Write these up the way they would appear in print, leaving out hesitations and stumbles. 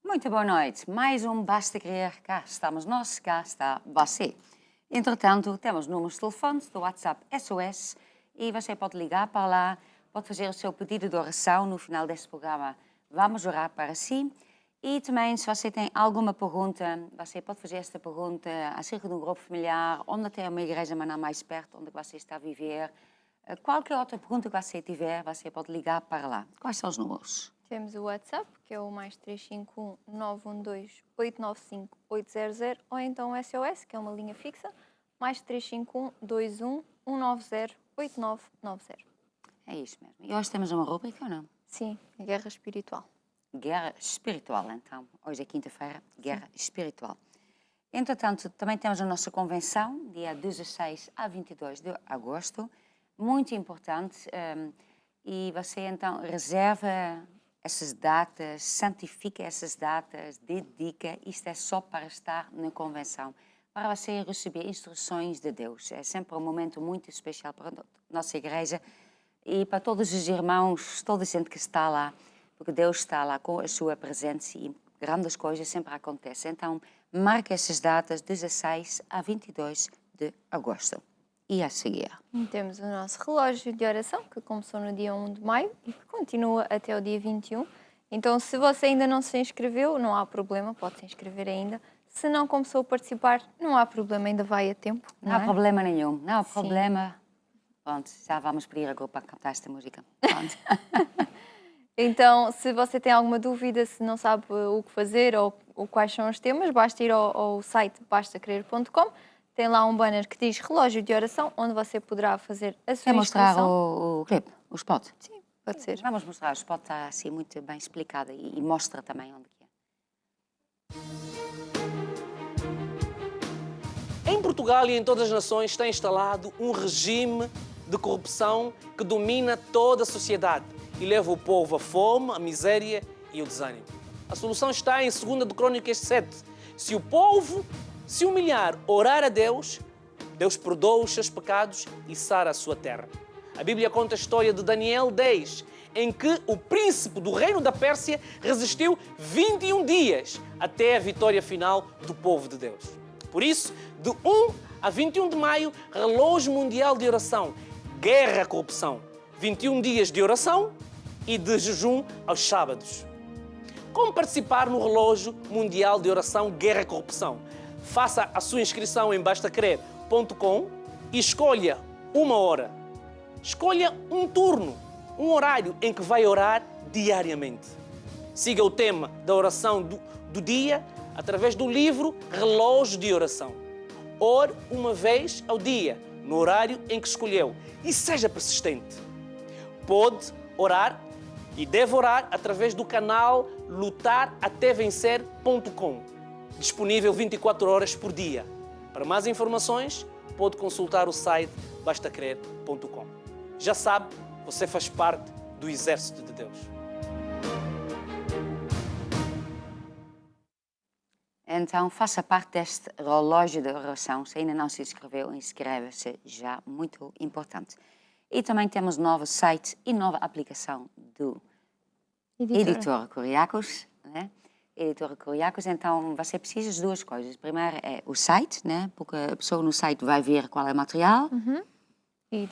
Muito boa noite. Mais um Basta Querer. Cá estamos nós, cá está você. Entretanto, temos números de telefone do WhatsApp SOS e você pode ligar para lá, pode fazer o seu pedido de oração no final deste programa. Vamos orar para si. E também, se você tem alguma pergunta, você pode fazer esta pergunta acerca de um grupo familiar, onde tem uma igreja mais perto, onde você está a viver. Qualquer outra pergunta que você tiver, você pode ligar para lá. Quais são os números? Temos o WhatsApp, que é o mais 351 912 895 800, ou então o SOS, que é uma linha fixa, mais 351 21 190 8990. É isso mesmo. E hoje temos uma rubrica ou não? Sim, Guerra Espiritual. Guerra espiritual, então. Hoje é quinta-feira, guerra espiritual. Entretanto, também temos a nossa convenção, dia 16 a 22 de agosto, muito importante. E você, então, reserva essas datas, santifica essas datas, dedica. Isto é só para estar na convenção, para você receber instruções de Deus. É sempre um momento muito especial para a nossa igreja e para todos os irmãos, toda a gente que está lá, porque Deus está lá com a sua presença e grandes coisas sempre acontecem. Então, marque essas datas, 16 a 22 de agosto. E a seguir? Temos o nosso relógio de oração, que começou no dia 1 de maio e que continua até o dia 21. Então, se você ainda não se inscreveu, não há problema, pode se inscrever ainda. Se não começou a participar, não há problema, ainda vai a tempo. Não há problema nenhum, não há Sim. problema. Pronto, já vamos pedir a grupo para cantar esta música. Pronto. Então, se você tem alguma dúvida, se não sabe o que fazer ou quais são os temas, basta ir ao site bastaquerer.com. Tem lá um banner que diz relógio de oração, onde você poderá fazer a sua Quer mostrar inscrição. o clipe, o spot? Sim, pode ser. Vamos mostrar, o spot está assim muito bem explicado e mostra também onde que é. Em Portugal e em todas as nações está instalado um regime de corrupção que domina toda a sociedade e leva o povo à fome, à miséria e ao desânimo. A solução está em 2 de Crônicas 7. Se o povo se humilhar, orar a Deus, Deus perdoa os seus pecados e sara a sua terra. A Bíblia conta a história de Daniel 10, em que o príncipe do reino da Pérsia resistiu 21 dias até a vitória final do povo de Deus. Por isso, de 1 a 21 de maio, relógio mundial de oração, guerra à corrupção, 21 dias de oração e de jejum aos sábados. Como participar no relógio mundial de oração, guerra à corrupção? Faça a sua inscrição em bastaquerer.com e escolha uma hora. Escolha um turno, um horário em que vai orar diariamente. Siga o tema da oração do dia através do livro Relógio de Oração. Ore uma vez ao dia, no horário em que escolheu, e seja persistente. Pode orar e deve orar através do canal lutaratevencer.com, disponível 24 horas por dia. Para mais informações, pode consultar o site bastaquerer.com. Já sabe, você faz parte do exército de Deus. Então, faça parte deste relógio de oração. Se ainda não se inscreveu, inscreva-se já, muito importante. E também temos novo site e nova aplicação do Editora Curiacos, né? Editora Curiacos, então você precisa de duas coisas. Primeiro é o site, né? Porque a pessoa no site vai ver qual é o material. E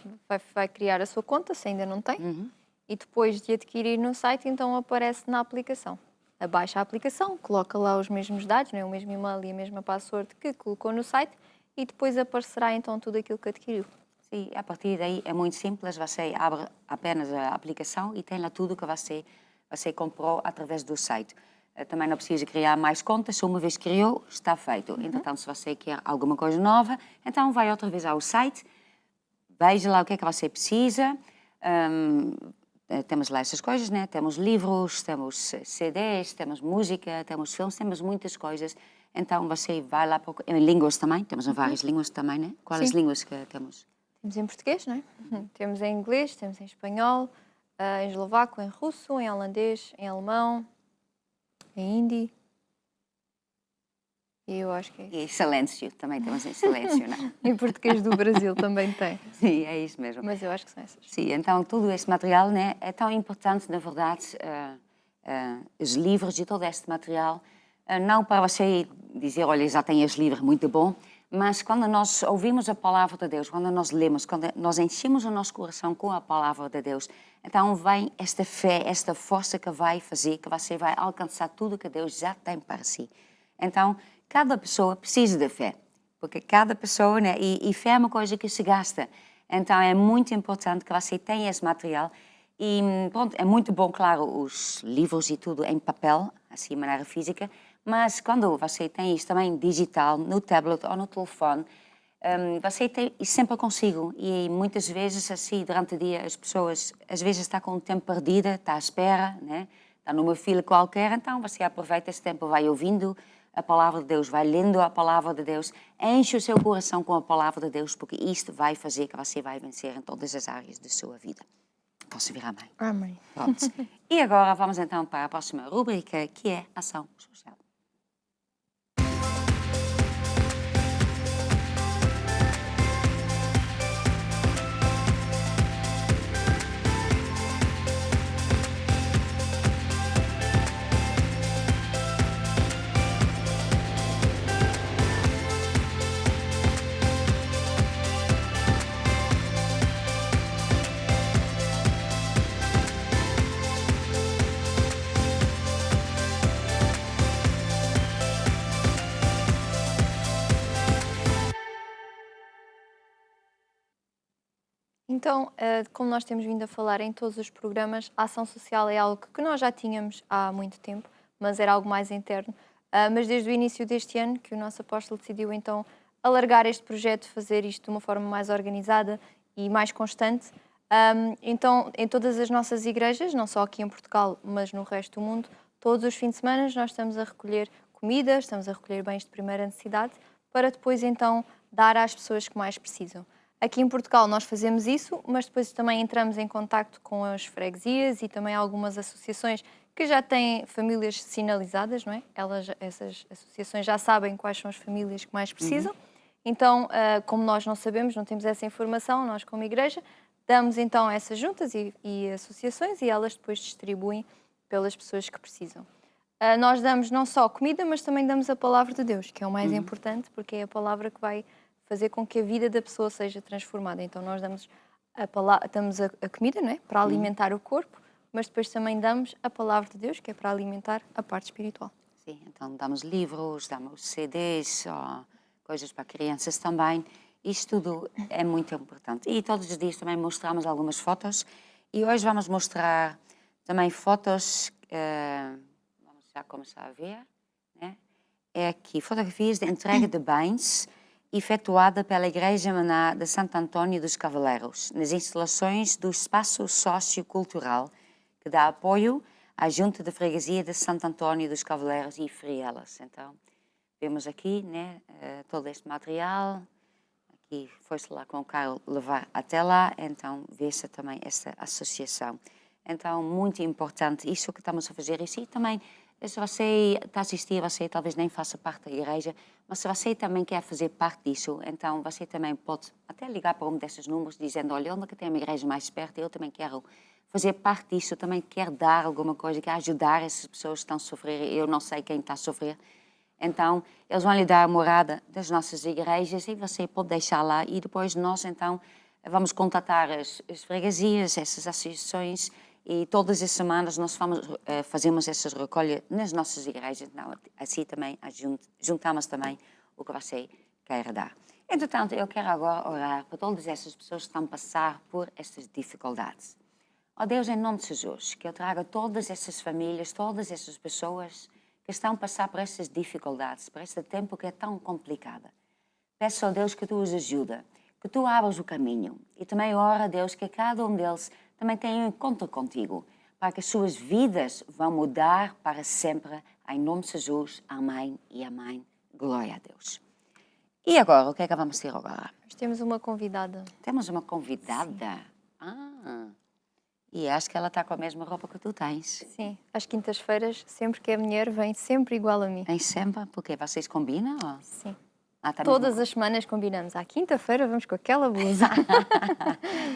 vai criar a sua conta, se ainda não tem. E depois de adquirir no site, então aparece na aplicação. Abaixa a aplicação, coloca lá os mesmos dados, né? O mesmo e-mail e a mesma password que colocou no site, e depois aparecerá então tudo aquilo que adquiriu. Sim, a partir daí é muito simples. Você abre apenas a aplicação e tem lá tudo que você comprou através do site. Também não precisa criar mais contas. Uma vez criou, está feito. Então, se você quer alguma coisa nova, então vai outra vez ao site, veja lá o que é que você precisa. Temos lá essas coisas, né? Temos livros, temos CDs, temos música, temos filmes, temos muitas coisas. Então, você vai lá procurar. Em línguas também, temos em várias línguas também, né? Quais línguas que temos? Temos em português, não é? Temos em inglês, temos em espanhol, em eslovaco, em russo, em holandês, em alemão, em hindi. E eu acho que é isso. E silêncio, também temos em silêncio, não? Em português do Brasil também tem. Sim, é isso mesmo. Mas eu acho que são essas. Sim, então todo esse material, né, é tão importante, na verdade, os livros e todo este material, não para você dizer, olha, já tem este livro muito bom, mas quando nós ouvimos a palavra de Deus, quando nós lemos, quando nós enchemos o nosso coração com a palavra de Deus, então vem esta fé, esta força que vai fazer que você vai alcançar tudo que Deus já tem para si. Então, cada pessoa precisa de fé, porque cada pessoa, né, e fé é uma coisa que se gasta. Então, é muito importante que você tenha esse material. E pronto, é muito bom, claro, os livros e tudo em papel, assim, de maneira física, mas quando você tem isso também digital, no tablet ou no telefone, você tem isso sempre consigo. E muitas vezes, assim, durante o dia, as pessoas, às vezes, estão com o tempo perdido, está à espera, né? Está numa fila qualquer, então você aproveita esse tempo, vai ouvindo a palavra de Deus, vai lendo a palavra de Deus, enche o seu coração com a palavra de Deus, porque isto vai fazer que você vai vencer em todas as áreas da sua vida. Posso vir, amém? Amém. Pronto. E agora vamos então para a próxima rubrica, que é ação social. Então, como nós temos vindo a falar em todos os programas, a ação social é algo que nós já tínhamos há muito tempo, mas era algo mais interno. Mas desde o início deste ano que o nosso apóstolo decidiu então alargar este projeto, fazer isto de uma forma mais organizada e mais constante. Então, em todas as nossas igrejas, não só aqui em Portugal, mas no resto do mundo, todos os fins de semana nós estamos a recolher comida, estamos a recolher bens de primeira necessidade, para depois então dar às pessoas que mais precisam. Aqui em Portugal nós fazemos isso, mas depois também entramos em contacto com as freguesias e também algumas associações que já têm famílias sinalizadas, não é? Essas associações já sabem quais são as famílias que mais precisam. Então, como nós não sabemos, não temos essa informação, nós como igreja, damos então essas juntas e associações e elas depois distribuem pelas pessoas que precisam. Nós damos não só comida, mas também damos a palavra de Deus, que é o mais importante, porque é a palavra que vai fazer com que a vida da pessoa seja transformada. Então nós damos a comida, não é? Para alimentar o corpo, mas depois também damos a palavra de Deus, que é para alimentar a parte espiritual. Sim, então damos livros, damos CDs, coisas para crianças também. Isto tudo é muito importante. E todos os dias também mostramos algumas fotos. E hoje vamos mostrar também fotos, vamos já começar a ver, né? É aqui, fotografias de entrega de bens efetuada pela Igreja Maná de Santo Antônio dos Cavaleiros, nas instalações do Espaço Sociocultural, que dá apoio à Junta de Freguesia de Santo Antônio dos Cavaleiros e Frielas. Então, vemos aqui, né, todo este material. Aqui foi-se lá com o carro levar até lá, então vê-se também esta associação. Então, muito importante isso que estamos a fazer. E também, se você está a assistir, você talvez nem faça parte da igreja, mas se você também quer fazer parte disso, então você também pode até ligar para um desses números dizendo, olha, onde é que tem uma igreja mais perto? Eu também quero fazer parte disso, eu também quero dar alguma coisa, quero ajudar essas pessoas que estão a sofrer, eu não sei quem está a sofrer. Então, eles vão lhe dar a morada das nossas igrejas e você pode deixar lá e depois nós, então, vamos contatar as freguesias, essas associações e todas as semanas nós fazemos essas recolhas nas nossas igrejas. Então, assim também juntamos também o que você quer dar. Entretanto, eu quero agora orar para todas essas pessoas que estão a passar por estas dificuldades. Ó Deus, em nome de Jesus, que eu traga todas essas famílias, todas essas pessoas que estão a passar por estas dificuldades, por este tempo que é tão complicado. Peço a Deus que Tu os ajuda, que Tu abras o caminho. E também oro a Deus que cada um deles também tenha um encontro contigo, para que as suas vidas vão mudar para sempre. Em nome de Jesus, amém e amém. Glória a Deus. E agora, o que é que vamos ter agora? Nós temos uma convidada. Temos uma convidada? Sim. E acho que ela está com a mesma roupa que tu tens. Sim, às quintas-feiras, sempre que é mulher, vem sempre igual a mim. Vem sempre? Porque vocês combinam? Ou? Sim. Tá Todas as semanas combinamos. À quinta-feira vamos com aquela blusa.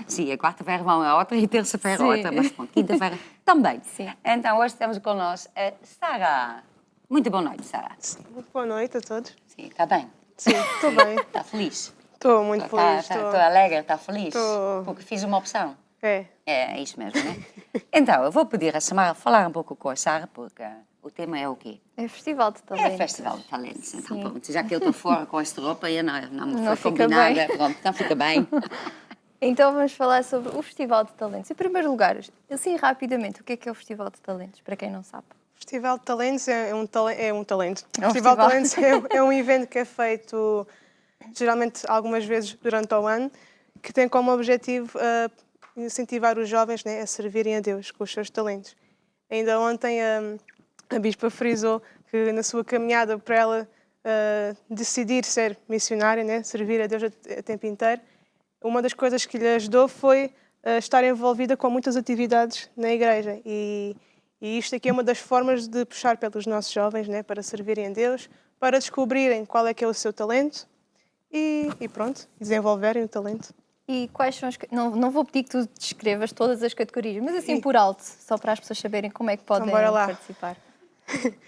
Sim, a quarta-feira vão a outra e terça-feira Sim. outra, mas pronto, quinta-feira também. Sim. Então, hoje temos connosco a Sara. Muito boa noite, Sara. Muito boa noite a todos. Sim, está bem? Sim, estou bem. Está feliz? Estou muito feliz. Estou alegre, está feliz? Tô. Porque fiz uma opção. É, Isso mesmo, né? Então, eu vou pedir a Samara falar um pouco com a Sara, porque o tema é o quê? É Festival de É Talentos. Festival de Talentos. Então, Sim. pronto, já que eu estou fora com esta roupa, eu não Não foi fica combinada. bem. Pronto, não fica bem. Então vamos falar sobre o Festival de Talentos. Em primeiro lugar, assim rapidamente, o que é o Festival de Talentos, para quem não sabe? o Festival de Talentos é um talento. É um O Festival festival. de Talentos é um evento que é feito geralmente algumas vezes durante o ano, que tem como objetivo incentivar os jovens, né, a servirem a Deus com os seus talentos. Ainda ontem a Bispa frisou que na sua caminhada para ela decidir ser missionária, né, servir a Deus a tempo inteiro, uma das coisas que lhe ajudou foi estar envolvida com muitas atividades na igreja. E isto aqui é uma das formas de puxar pelos nossos jovens, né, para servirem a Deus, para descobrirem qual é que é o seu talento e pronto, desenvolverem o talento. E quais são as... Não vou pedir que tu descrevas todas as categorias, mas assim por alto, só para as pessoas saberem como é que podem bora lá. participar.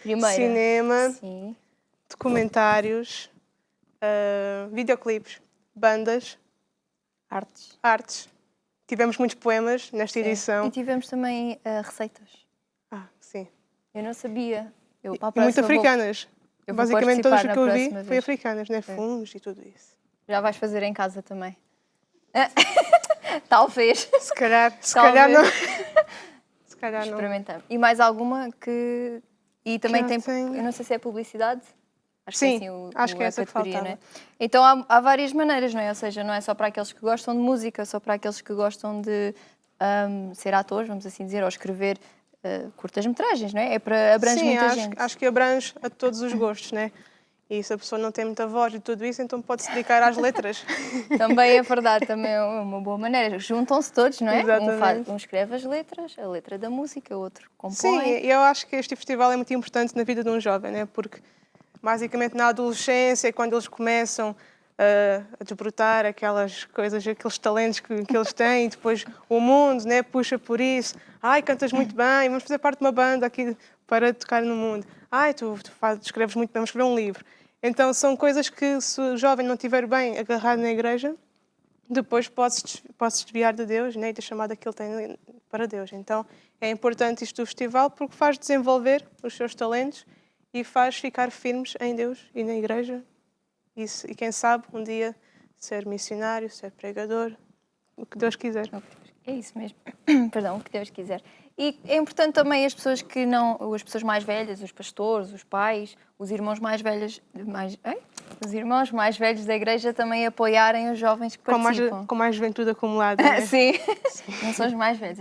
Primeiro. Cinema, Sim. documentários, videoclipes, bandas, Artes. Tivemos muitos poemas nesta Sim. edição. E tivemos também receitas. Sim. Eu não sabia. Eu, para a E muito próxima, africanas. eu vou Basicamente todas participar que eu na vi próxima foi vez. africanas, né? Fumos e tudo isso. Já vais fazer em casa também. Talvez. Se calhar Talvez. não. Se calhar não. Experimentamos. E mais alguma que... E também Já tem... tenho. Eu não sei se é publicidade. Acho Sim, que é assim acho que é a essa que categoria, faltava. não é? Então há várias maneiras, não é? Ou seja, não é só para aqueles que gostam de música, só para aqueles que gostam de ser atores, vamos assim dizer, ou escrever curtas-metragens, não é? É para abrange Sim, muita gente. acho que abrange a todos os gostos, né? E se a pessoa não tem muita voz e tudo isso, então pode-se dedicar às letras. Também é verdade, também é uma boa maneira. Juntam-se todos, não é? Exatamente. Um escreve as letras, a letra da música, o outro compõe. Sim, eu acho que este festival é muito importante na vida de um jovem, né? Porque basicamente na adolescência, quando eles começam a desbrutar aquelas coisas, aqueles talentos que eles têm, e depois o mundo, né, puxa por isso. Ai, cantas muito bem, vamos fazer parte de uma banda aqui para tocar no mundo. Ai, tu escreves muito bem, vamos escrever um livro. Então são coisas que, se o jovem não estiver bem agarrado na igreja, depois pode-se desviar de Deus, né, e da chamada que ele tem para Deus. Então é importante isto do festival porque faz desenvolver os seus talentos e faz ficar firmes em Deus e na igreja. E quem sabe um dia ser missionário, ser pregador, o que Deus quiser. É isso mesmo. Perdão, o que Deus quiser. E é importante também as pessoas que não, as pessoas mais velhas, os pastores, os pais, os irmãos mais velhos, os irmãos mais velhos da igreja também apoiarem os jovens que participam. Com mais juventude acumulada. Né? Sim. Não são os mais velhos,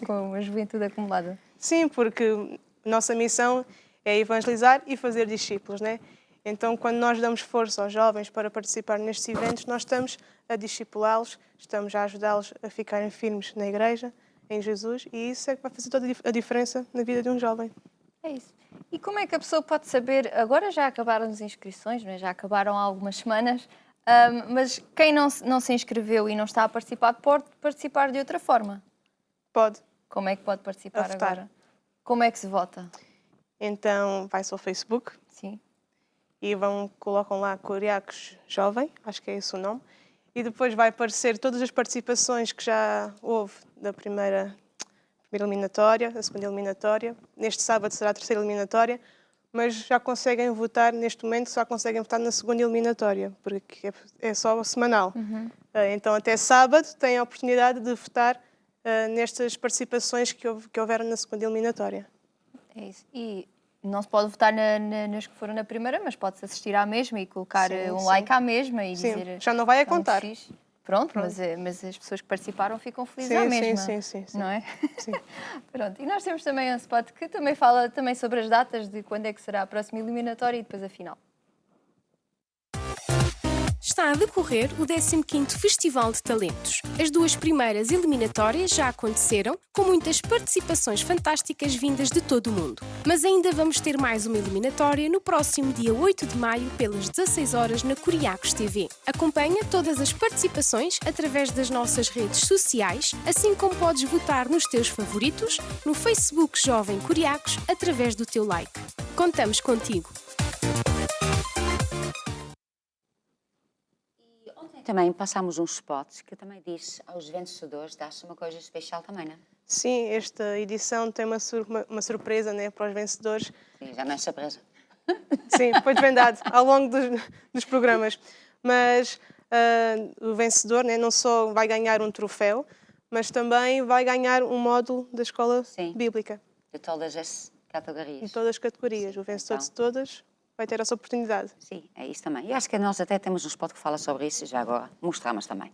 com a juventude acumulada. Sim, porque a nossa missão é evangelizar e fazer discípulos, né? Então, quando nós damos força aos jovens para participar nestes eventos, nós estamos a discipulá-los, estamos a ajudá-los a ficarem firmes na igreja, em Jesus, e isso é que vai fazer toda a diferença na vida de um jovem. É isso. E como é que a pessoa pode saber? Agora já acabaram as inscrições, não é? Já acabaram há algumas semanas, mas quem não se inscreveu e não está a participar, pode participar de outra forma. Pode. Como é que pode participar A votar. agora? Como é que se vota? Então, vai-se ao Facebook Sim. e colocam lá Coriacos Jovem, acho que é esse o nome, e depois vai aparecer todas as participações que já houve da primeira eliminatória, da segunda eliminatória. Neste sábado será a terceira eliminatória, mas já conseguem votar, neste momento, só conseguem votar na segunda eliminatória, porque é só semanal. Então, até sábado, têm a oportunidade de votar nestas participações que houveram na segunda eliminatória. É isso. E não se pode votar nas que foram na primeira, mas pode-se assistir à mesma e colocar Sim. like à mesma e Sim, dizer... já não vai a "Está muito contar." fixe." Pronto. Mas as pessoas que participaram ficam felizes à mesma. Sim. Não é? Sim. Pronto. E nós temos também um spot que também fala também sobre as datas de quando é que será a próxima eliminatória e depois a final. está a decorrer o 15º Festival de Talentos. As 2 primeiras eliminatórias já aconteceram, com muitas participações fantásticas vindas de todo o mundo. Mas ainda vamos ter mais uma eliminatória no próximo dia 8 de maio, pelas 16 horas, na Curiacos TV. Acompanha todas as participações através das nossas redes sociais, assim como podes votar nos teus favoritos, no Facebook Jovem Curiacos, através do teu like. Contamos contigo! Também passámos uns spots que também diz aos vencedores, dá-se uma coisa especial também, não é? Sim, esta edição tem uma surpresa, né, para os vencedores. Sim, já não é surpresa. Sim, foi desvendado ao longo dos programas. Mas o vencedor, né, não só vai ganhar um troféu, mas também vai ganhar um módulo da escola bíblica. De todas as categorias. De todas as categorias. O vencedor de todas vai ter essa oportunidade. Sim, é isso também. Eu acho que nós até temos um spot que fala sobre isso e já agora mostramos também.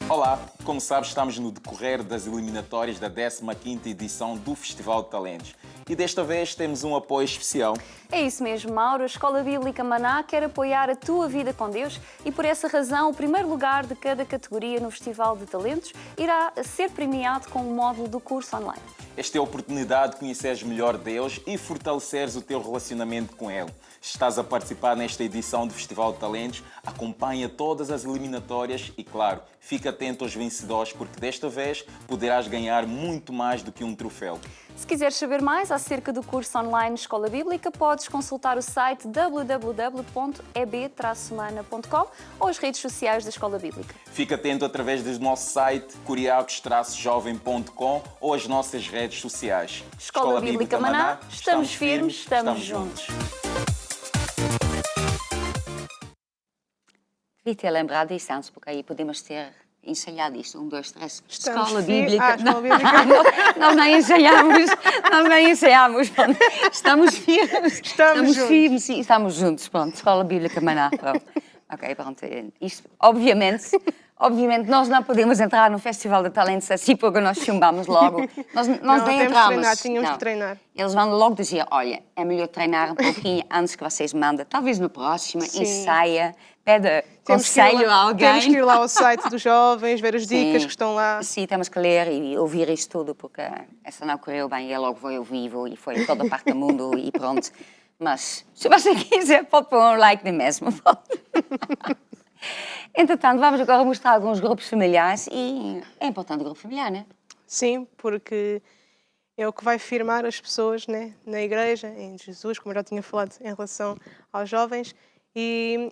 Olá, como sabes, estamos no decorrer das eliminatórias da 15ª edição do Festival de Talentos. E desta vez temos um apoio especial. É isso mesmo, Mauro. A Escola Bíblica Maná quer apoiar a tua vida com Deus e, por essa razão, o primeiro lugar de cada categoria no Festival de Talentos irá ser premiado com um módulo do curso online. Esta é a oportunidade de conheceres melhor Deus e fortaleceres o teu relacionamento com Ele. Se estás a participar nesta edição do Festival de Talentos, acompanha todas as eliminatórias e, claro, fica atento aos vencedores, porque desta vez poderás ganhar muito mais do que um troféu. Se quiseres saber mais acerca do curso online Escola Bíblica, podes consultar o site www.eb-mana.com ou as redes sociais da Escola Bíblica. Fica atento através do nosso site curiacos-jovem.com ou as nossas redes sociais. Escola Bíblica Maná, estamos firmes, estamos juntos. Devia ter lembrado disso antes, porque aí podemos ter ensaiado isto. 1, 2, 3. Estamos Escola firmes. Bíblica. Escola Bíblica. Nós nem ensaiámos. Nós nem ensaiámos. Pronto. Estamos firmes. Estamos juntos. firmes, sim. Estamos juntos. Pronto. Escola Bíblica Maná. Pronto. Ok, pronto. Isto, obviamente, nós não podemos entrar no Festival de Talentos assim, porque nós chumbamos logo. Nós nem temos entramos. de treinar, tínhamos de treinar. Eles vão logo dizer, olha, é melhor treinar um pouquinho antes que vocês mandem. Talvez no próximo, ensaia, pede conselho a alguém. Temos que ir lá ao site dos jovens, ver as dicas que estão lá. Sim, temos que ler e ouvir isto tudo, porque essa não correu bem. E logo foi ao vivo e foi em toda a parte do mundo e pronto. Mas, se você quiser, pode pôr um like de mesmo. Entretanto, vamos agora mostrar alguns grupos familiares e é importante o grupo familiar, não é? Sim, porque é o que vai firmar as pessoas, né, na igreja, em Jesus, como eu já tinha falado em relação aos jovens, e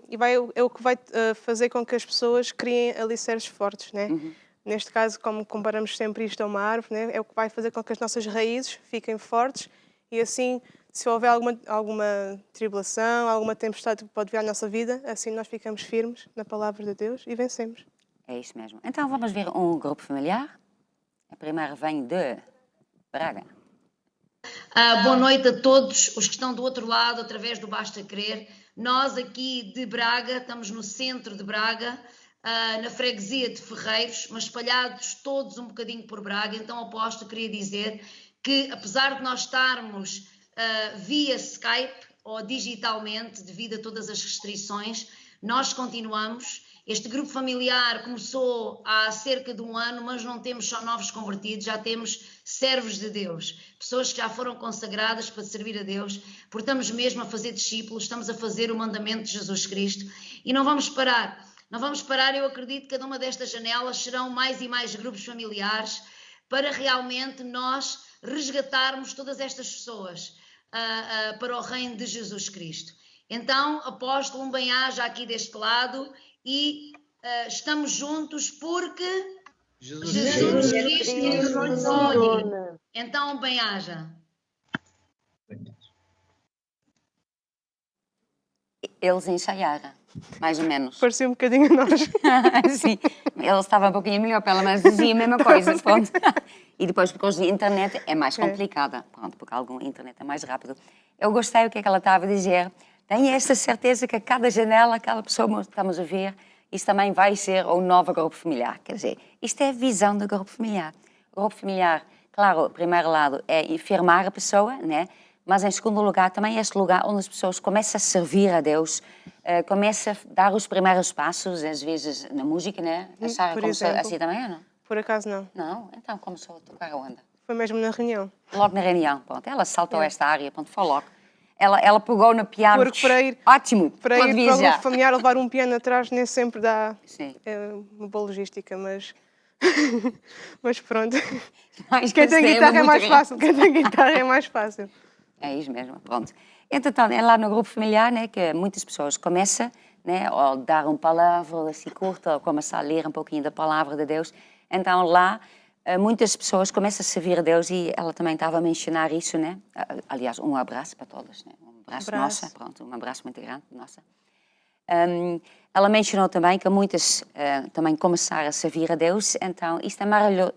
é o que vai fazer com que as pessoas criem alicerces fortes, né? Neste caso, como comparamos sempre isto a uma árvore, né, é o que vai fazer com que as nossas raízes fiquem fortes e assim, se houver alguma tribulação, alguma tempestade que pode vir à nossa vida, assim nós ficamos firmes na palavra de Deus e vencemos. É isso mesmo. Então vamos ver um grupo familiar. A primeira vem de Braga. Boa noite a todos os que estão do outro lado, através do Basta Crer. Nós aqui de Braga, estamos no centro de Braga, na freguesia de Ferreiros, mas espalhados todos um bocadinho por Braga. Então, aposto, queria dizer que, apesar de nós estarmos via Skype ou digitalmente, devido a todas as restrições, nós continuamos. Este grupo familiar começou há cerca de um ano, mas não temos só novos convertidos, já temos servos de Deus, pessoas que já foram consagradas para servir a Deus, porque estamos mesmo a fazer discípulos, estamos a fazer o mandamento de Jesus Cristo e não vamos parar. Não vamos parar, eu acredito que cada uma destas janelas serão mais e mais grupos familiares para realmente nós resgatarmos todas estas pessoas para o reino de Jesus Cristo. Então, apóstolo, um bem-aja aqui deste lado e estamos juntos porque Jesus Cristo nos une. Então, bem-aja. Eles ensaiaram, mais ou menos. Parecia um bocadinho a nós. Sim, eles estavam um pouquinho melhor, pelo menos dizia a mesma coisa, pronto. E depois, por causa da internet, é mais complicada, pronto, porque algum internet é mais rápido. Eu gostei do que ela estava a dizer. Tenho esta certeza que a cada janela, cada pessoa que estamos a ver, isso também vai ser um novo grupo familiar. Quer dizer, isto é a visão do grupo familiar. O grupo familiar, claro, o primeiro lado é firmar a pessoa, né? mas em segundo lugar também é este lugar onde as pessoas começam a servir a Deus, começam a dar os primeiros passos, às vezes na música, né? A Sara por começou exemplo. assim também, ou não? Por acaso não. Não? Então começou a tocar aonde? Foi mesmo na reunião. Logo na reunião, pronto. Ela saltou esta área, pronto, foi logo. Ela pegou no piano. Porque para ir, Ótimo, para pode ir vir para o já. grupo familiar, levar um piano atrás nem sempre dá Sim. uma boa logística, mas... mas pronto. Mais Quem tem que guitarra é muito mais grande. fácil. Quem tem guitarra é mais fácil. É isso mesmo, pronto. Entretanto, é lá no grupo familiar, né, que muitas pessoas começam, né, a dar uma palavra assim curta, ou começar a ler um pouquinho da palavra de Deus. Então lá, muitas pessoas começam a servir a Deus e ela também estava a mencionar isso, né? Aliás, um abraço para todas, né? Um abraço nossa, pronto, um abraço muito grande, nossa. Ela mencionou também que muitas também começaram a servir a Deus, então isto é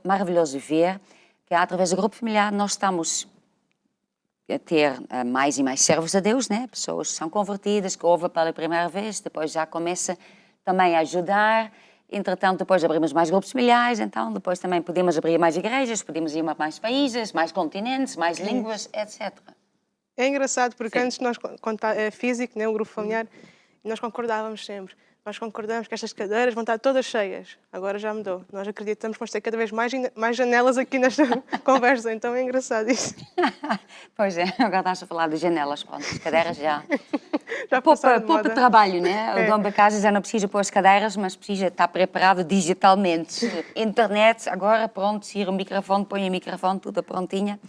maravilhoso de ver, que através do grupo familiar nós estamos a ter mais e mais servos a Deus, né? Pessoas que são convertidas, que ouvem pela primeira vez, depois já começa também a ajudar, entretanto depois abrimos mais grupos familiares, então depois também podemos abrir mais igrejas, podemos ir a mais países, mais continentes, mais línguas, etc. É engraçado porque Sim. antes nós, quando é físico, né, o grupo familiar, nós concordávamos sempre. Nós concordamos que estas cadeiras vão estar todas cheias. Agora já mudou. Nós acreditamos que vamos ter cada vez mais janelas aqui nesta conversa, então é engraçado isso. Pois é, agora estás a falar de janelas, pronto, as cadeiras já... Já passaram de Poupa moda. trabalho, né? É. O dono da casa já não precisa pôr as cadeiras, mas precisa estar preparado digitalmente. Internet, agora pronto, tira o microfone, põe o microfone, tudo prontinha.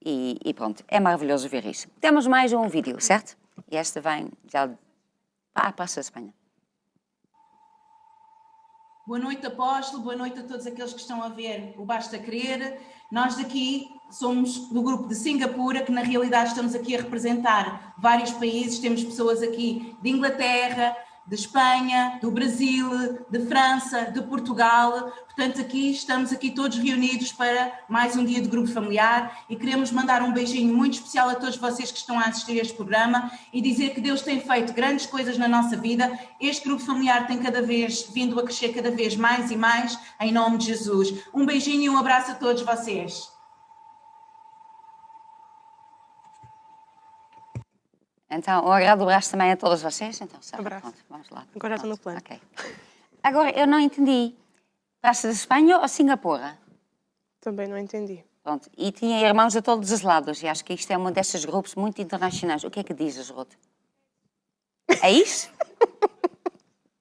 E pronto, é maravilhoso ver isso. Temos mais um vídeo, certo? E este vem já para a Praça da Espanha. Boa noite, apóstolo. Boa noite a todos aqueles que estão a ver o Basta Querer. Nós daqui somos do grupo de Singapura, que na realidade estamos aqui a representar vários países. Temos pessoas aqui de Inglaterra, de Espanha, do Brasil, de França, de Portugal. Portanto, estamos aqui todos reunidos para mais um dia de grupo familiar e queremos mandar um beijinho muito especial a todos vocês que estão a assistir a este programa e dizer que Deus tem feito grandes coisas na nossa vida. Este grupo familiar tem cada vez vindo a crescer cada vez mais e mais, em nome de Jesus. Um beijinho e um abraço a todos vocês. Então, um agrado abraço também a todos vocês. Então, Sara, Abraço. pronto, vamos lá. Agora já estou no plano. Ok. Agora, eu não entendi. Praça da Espanha ou Singapura? Também não entendi. Pronto. E tinha irmãos de todos os lados. E acho que isto é um destes grupos muito internacionais. O que é que dizes, Ruth? É isso?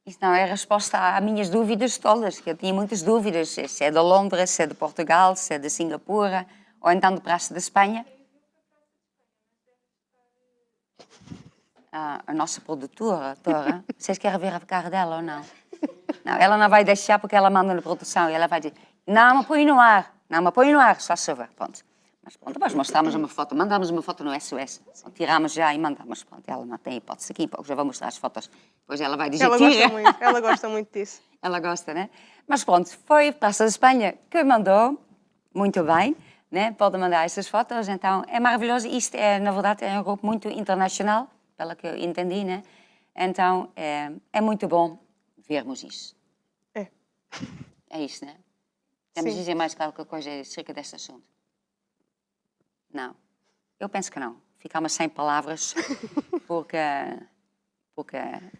Isso não é a resposta às minhas dúvidas todas, que eu tinha muitas dúvidas. Se é de Londres, se é de Portugal, se é de Singapura, ou então de Praça da Espanha. A nossa produtora, vocês querem ver a cara dela ou não? Não, ela não vai deixar porque ela manda na produção e ela vai dizer, não me põe no ar, só se ver, pronto. Mas pronto, depois mostramos uma foto, mandamos uma foto no SOS, tiramos já e mandamos, pronto, ela não tem hipótese aqui, já vou mostrar as fotos, depois ela vai dizer, Ela gosta muito disso. Ela gosta, né? Mas pronto, foi Praça da Espanha que mandou, muito bem, né? Pode mandar essas fotos, então é maravilhoso, isto é, na verdade, é um grupo muito internacional, pela que eu entendi, né? Então, é muito bom vermos isso. É. É isso, né? Temos de Sim. dizer mais qualquer coisa acerca deste assunto? Não. Eu penso que não. Ficamos sem palavras, porque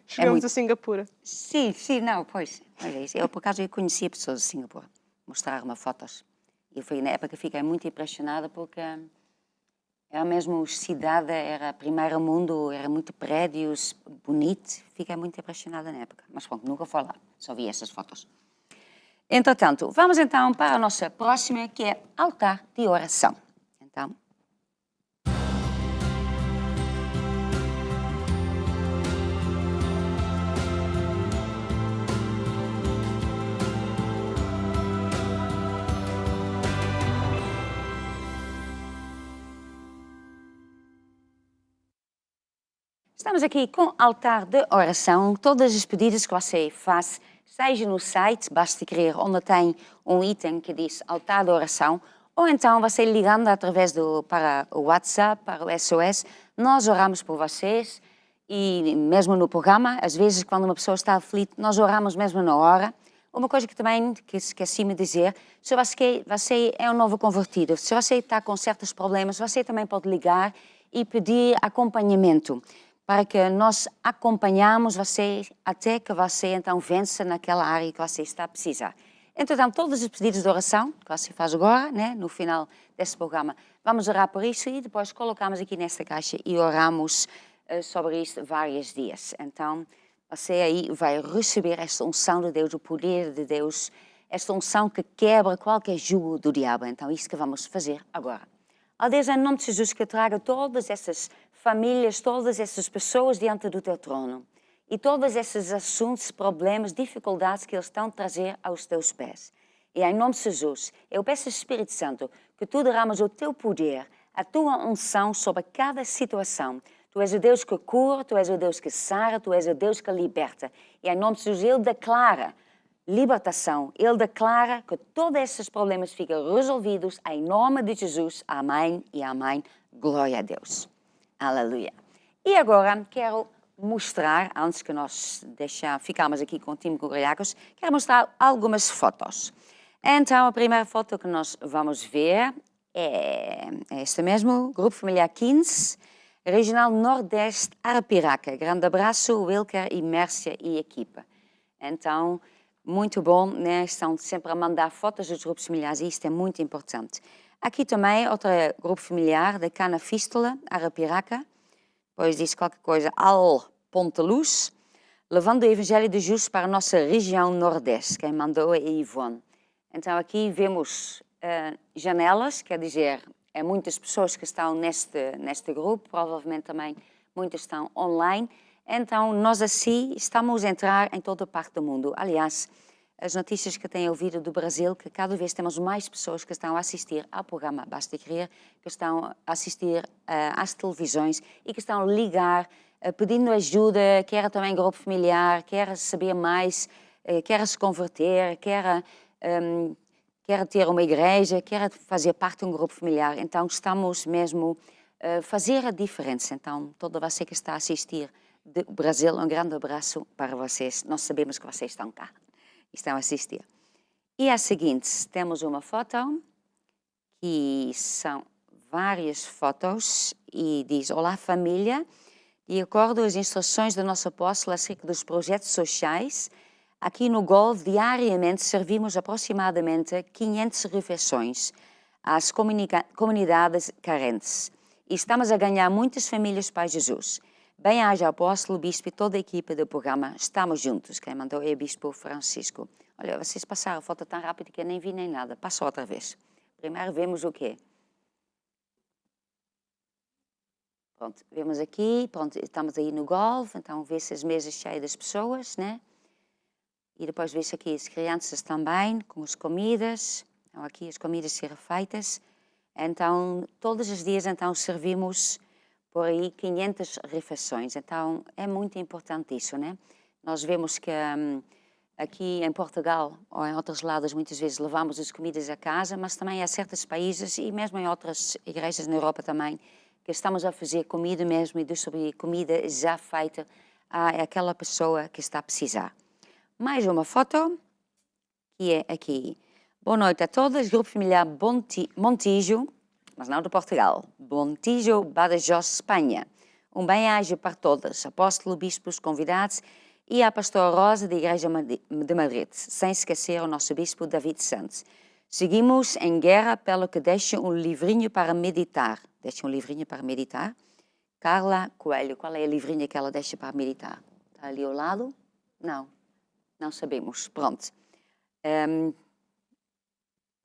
Chegamos muito... a Singapura. Sim, não, pois é isso. Eu, por acaso, eu conhecia pessoas de Singapura. Mostraram-me fotos. Eu fui, na época, fiquei muito impressionada porque... Era mesmo cidade, era primeiro mundo, era muito prédios, bonito. Fiquei muito impressionada na época. Mas pronto, nunca fui lá, só vi essas fotos. Entretanto, vamos então para a nossa próxima, que é altar de oração. Então... Estamos aqui com altar de oração. Todas as pedidos que você faz, seja no site, basta querer, onde tem um item que diz altar de oração, ou então você ligando através para o WhatsApp, para o SOS, nós oramos por vocês e mesmo no programa, às vezes quando uma pessoa está aflita, nós oramos mesmo na hora. Uma coisa que também que esqueci-me de dizer, se você é um novo convertido, se você está com certos problemas, você também pode ligar e pedir acompanhamento, para que nós acompanhamos você até que você então vença naquela área que você está a precisar. Então, todos os pedidos de oração que você faz agora, né, no final desse programa, vamos orar por isso e depois colocamos aqui nesta caixa e oramos sobre isto vários dias. Então, você aí vai receber esta unção de Deus, o poder de Deus, esta unção que quebra qualquer jugo do diabo. Então, isso que vamos fazer agora. Ó Deus, em nome de Jesus, que traga todas essas famílias, todas essas pessoas diante do teu trono. E todos esses assuntos, problemas, dificuldades que eles estão a trazer aos teus pés. E em nome de Jesus, eu peço ao Espírito Santo que tu derramas o teu poder, a tua unção sobre cada situação. Tu és o Deus que cura, tu és o Deus que sara, tu és o Deus que liberta. E em nome de Jesus, Ele declara libertação. Ele declara que todos esses problemas ficam resolvidos em nome de Jesus. Amém e amém. Glória a Deus. Aleluia. E agora quero mostrar, antes que nós ficarmos aqui com o time Curiacos, quero mostrar algumas fotos. Então, a primeira foto que nós vamos ver é este mesmo, Grupo Familiar 15, Regional Nordeste, Arapiraca. Grande abraço, Wilker e Mércia e equipa. Então, muito bom, né? Estão sempre a mandar fotos dos grupos familiares e isto é muito importante. Aqui também, outro grupo familiar da Cana Fístula, Arapiraca. Depois diz qualquer coisa, Ponte Luz, levando o Evangelho de Jesus para a nossa região Nordeste. Quem mandou é Ivone. Então aqui vemos janelas, quer dizer, muitas pessoas que estão neste grupo, provavelmente também muitas estão online. Então nós assim estamos a entrar em toda a parte do mundo. Aliás, as notícias que tenho ouvido do Brasil, que cada vez temos mais pessoas que estão a assistir ao programa Basta Crer, que estão a assistir às televisões e que estão a ligar, pedindo ajuda, quer também grupo familiar, quer saber mais, quer se converter, quer ter uma igreja, quer fazer parte de um grupo familiar. Então estamos mesmo a fazer a diferença. Então toda você que está a assistir do Brasil, um grande abraço para vocês. Nós sabemos que vocês estão cá. Estão a assistir. E a seguinte, temos uma foto, que são várias fotos, e diz, olá família, de acordo com as instruções do nosso apóstolo acerca dos projetos sociais, aqui no Golf, diariamente servimos aproximadamente 500 refeições às comunidades carentes. E estamos a ganhar muitas famílias para Jesus. Bem-aja, apóstolo, bispo e toda a equipa do programa. Estamos juntos. Quem mandou é o bispo Francisco. Olha, vocês passaram a foto tão rápido que eu nem vi nem nada. Passa outra vez. Primeiro vemos o quê? Pronto, vemos aqui. Pronto, estamos aí no golfe. Então vê-se as mesas cheias das pessoas, né? E depois vê-se aqui as crianças também, com as comidas. Então aqui as comidas serem feitas. Então, todos os dias, então, servimos por aí 500 refeições. Então, é muito importante isso, né? Nós vemos que aqui em Portugal ou em outros lados, muitas vezes levamos as comidas a casa, mas também há certos países e mesmo em outras igrejas na Europa também, que estamos a fazer comida mesmo e distribuir comida já feita àquela pessoa que está a precisar. Mais uma foto, que é aqui. Boa noite a todos, Grupo Familiar Montijo, mas não de Portugal, Montijo, Badajoz, Espanha. Um bem-aja para todos, apóstolo, bispos, convidados e a pastora Rosa da Igreja de Madrid, sem esquecer o nosso bispo David Santos. Seguimos em guerra pelo que deixa um livrinho para meditar. Deixa um livrinho para meditar. Carla Coelho, qual é a livrinha que ela deixa para meditar? Está ali ao lado? Não sabemos. Pronto.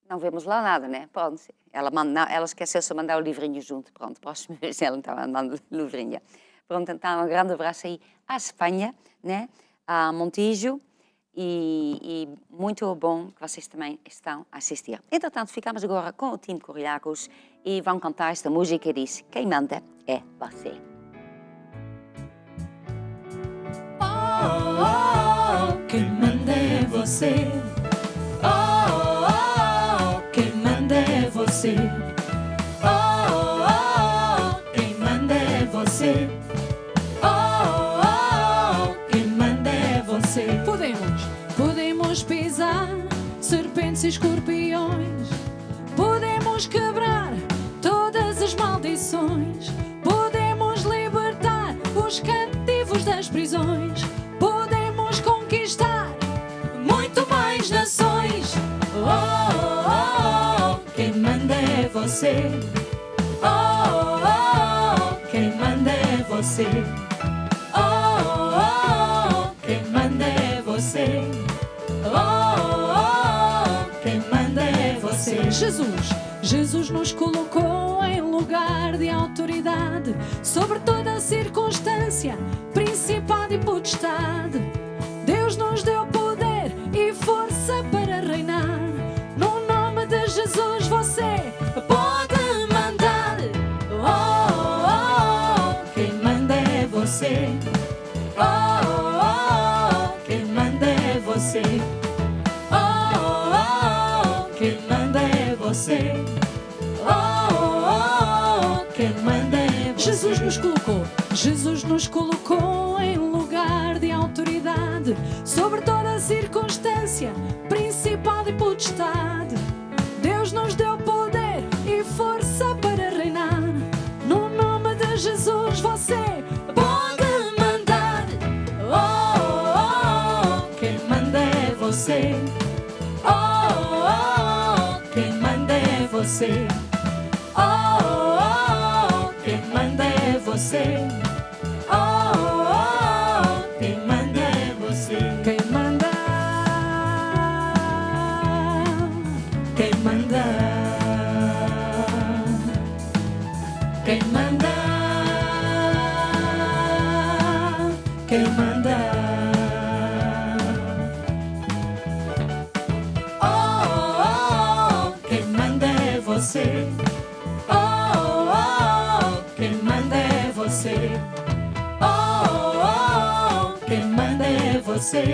Não vemos lá nada, né? Pronto. Ela esqueceu-se de mandar o livrinho junto. Pronto, próxima vez ela então manda o livrinho. Pronto, então um grande abraço aí à Espanha, né? A Montijo. E muito bom que vocês também estão a assistir. Entretanto, ficamos agora com o time Curiacos e vão cantar esta música que diz: quem manda é você. Quem manda é você. Quem manda é você. Quem manda é você. Quem manda é você. Podemos pisar serpentes e escorpiões. Podemos quebrar todas as maldições. das prisões, podemos conquistar muito mais nações. Oh, oh, oh, quem manda é você. Oh, oh, oh, quem manda é você. Oh, oh, oh, quem manda é você. Oh, oh, oh, quem manda é você. Jesus nos colocou em lugar de autoridade sobre toda circunstância, principado e potestade. Deus nos deu poder e força para reinar. No nome de Jesus você pode mandar. Oh, oh, oh, quem manda é você. Oh, oh, oh, quem manda é você. Oh, oh, oh, quem manda é você. Oh, oh, oh, quem manda é você. Jesus nos colocou em lugar de autoridade sobre toda circunstância, principado e potestade. Deus nos deu poder e força para reinar. No nome de Jesus você pode mandar. Oh, oh, oh, quem manda é você. Oh, oh, oh, quem manda é você. Oh, oh, oh, quem manda é você. Oh, oh, oh, quem manda é você. Quem manda. Quem manda. Quem manda. Quem manda. Oh, oh, oh, quem manda é você. Oh, oh, oh, quem manda é você. Oh, oh, oh, quem manda é você.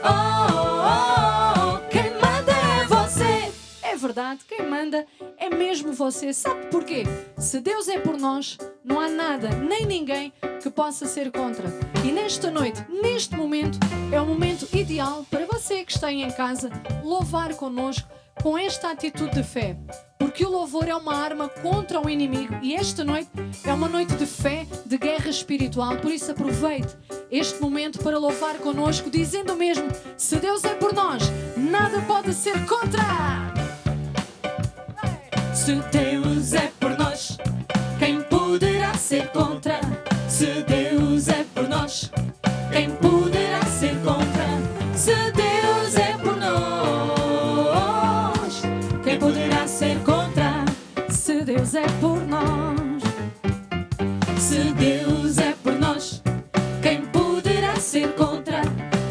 Oh, oh, oh, quem manda é você. É verdade, quem manda é mesmo você. Sabe porquê? Se Deus é por nós, não há nada, nem ninguém que possa ser contra. E nesta noite, neste momento, é o momento ideal para você que está aí em casa louvar connosco com esta atitude de fé. Porque o louvor é uma arma contra o inimigo e esta noite é uma noite de fé, de guerra espiritual. Por isso aproveite este momento para louvar connosco, dizendo mesmo: se Deus é por nós, nada pode ser contra. Se Deus é por nós, quem poderá ser contra? Se Deus é por nós, quem poderá ser contra? Se Deus é por nós, quem poderá ser contra? Se Deus é por nós. Se Deus é por nós, quem poderá ser contra?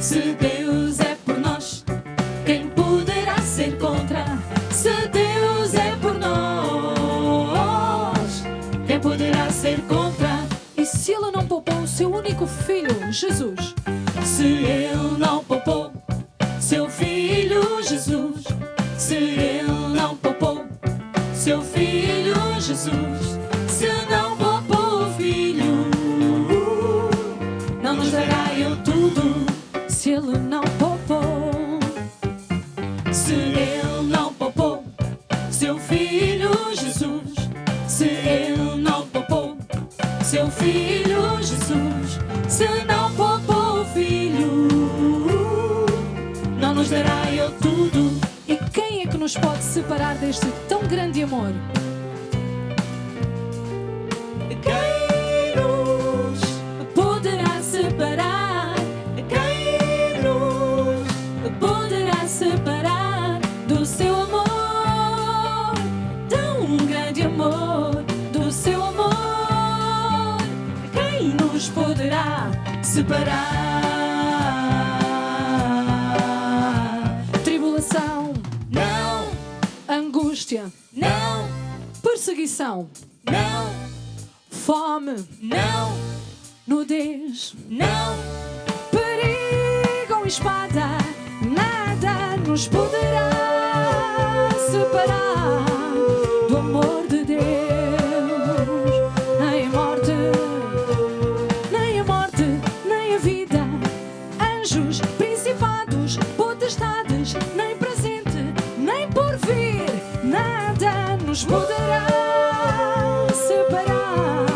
Se Deus é por nós, quem poderá ser contra? Se Deus é por nós, quem poderá ser contra? E se Ele não poupou o seu único filho, Jesus? Se Ele não poupou seu filho, Jesus? Se Ele não poupou seu filho, Jesus? Se não poupou o filho, não nos dará Ele tudo. Se Ele não poupou, se Ele não poupou seu filho, Jesus? Se Ele não poupou seu filho, Jesus? Se não poupou o filho, não nos dará Ele tudo. E quem é que nos pode separar deste tão grande amor? Quem nos poderá separar? Quem nos poderá separar do seu amor? Tão grande amor, do seu amor. Quem nos poderá separar? Tribulação, não. Angústia, não. Perseguição, não. Fome, não. Nudez, não. Perigo ou espada, nada nos poderá separar do amor de Deus. Nem a morte, nem a morte, nem a vida, anjos, principados, potestades, nem presente, nem por vir, nada nos poderá separar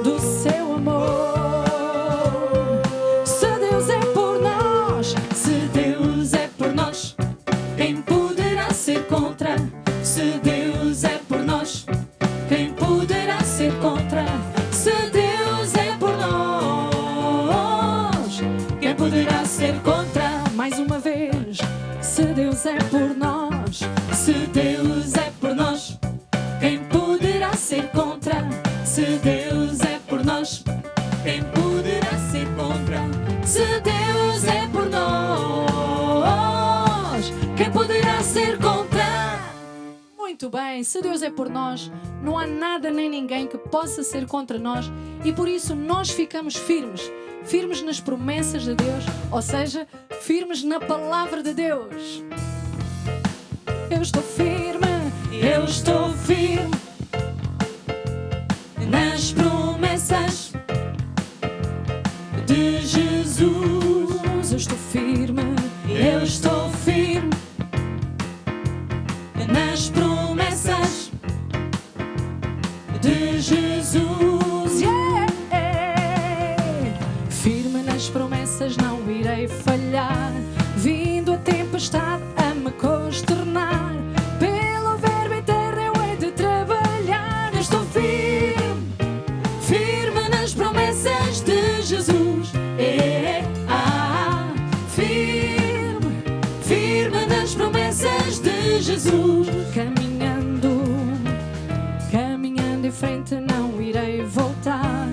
do seu amor. Se Deus é por nós, quem poderá ser contra? Se Deus é por nós, quem poderá ser contra? Muito bem, se Deus é por nós, não há nada nem ninguém que possa ser contra nós, e por isso nós ficamos firmes, firmes nas promessas de Deus, ou seja, firmes na palavra de Deus. Eu estou firme nas promessas de Jesus. Eu estou firme nas promessas de Jesus. Yeah! Firme nas promessas, não irei falhar, vindo a tempestade a me consternar. Pelo verbo eterno eu hei de trabalhar. Eu estou firme nas promessas de Jesus. Firme nas promessas de Jesus. Caminhando em frente, não irei voltar.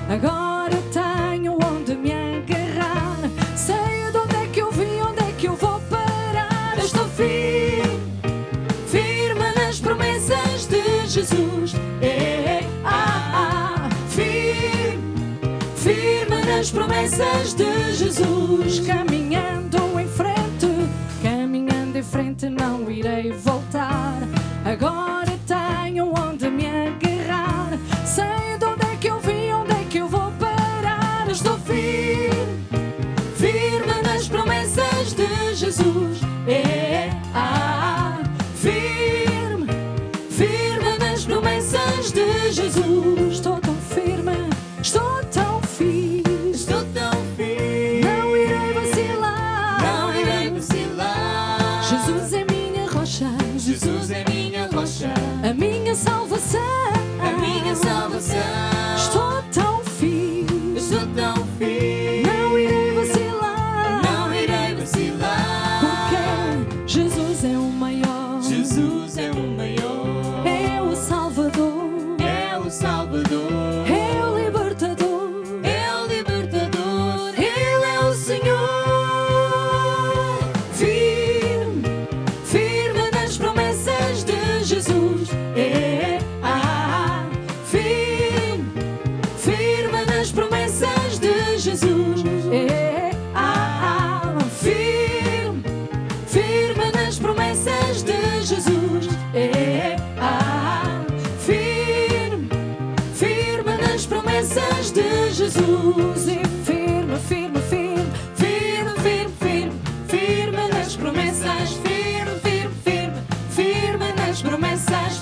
Agora tenho onde me agarrar. Sei de onde é que eu vim, onde é que eu vou parar. Eu estou firme nas promessas de Jesus. Firme nas promessas de Jesus. Caminhando em frente, não irei voltar. Agora tenho onde me agarrar. Sei de onde é que eu vim, onde é que eu vou parar. Eu estou firme nas promessas de Jesus. Firme nas promessas de Jesus. Estou tão firme, estou tão firme. Não irei vacilar. Jesus é minha rocha. A minha salvação. Estou tão firme. Não irei vacilar. Porque Jesus é o maior. É o Salvador. É o libertador. Ele é o Senhor. Firme nas promessas de Jesus. Firme nas promessas de Jesus. Firme nas promessas de Jesus. Firme nas promessas de Jesus. E firme nas promessas. Firme nas promessas.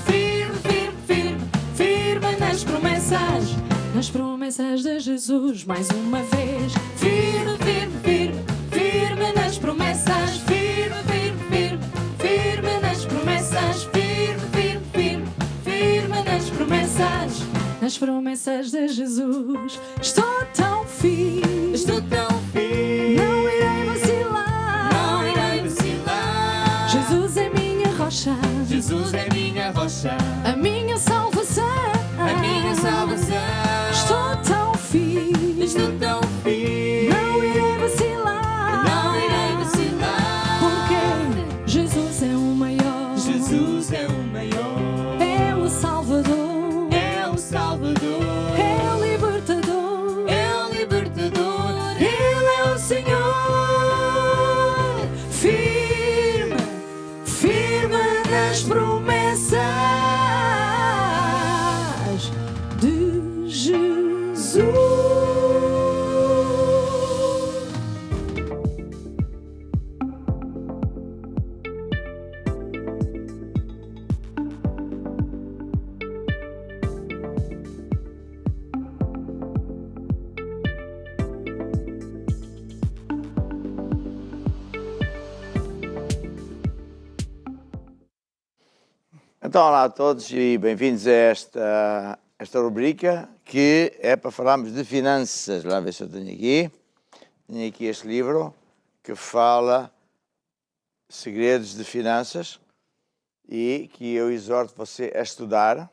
Firme nas promessas. Nas promessas de Jesus. Mais uma vez. Firme nas promessas. Firme nas promessas. Firme nas promessas. Nas promessas de Jesus. Estou tão firme. Não irei vacilar. Jesus é minha rocha. A minha salvação. Estou tão firme. Não irei vacilar. Porque Jesus é o maior. É o Salvador. É o libertador. Ele é o Senhor. Firme nas promessas de Jesus. Então, olá a todos e bem-vindos a esta rubrica que é para falarmos de finanças. Lá ver se eu tenho aqui. Tenho aqui este livro que fala segredos de finanças e que eu exorto você a estudar,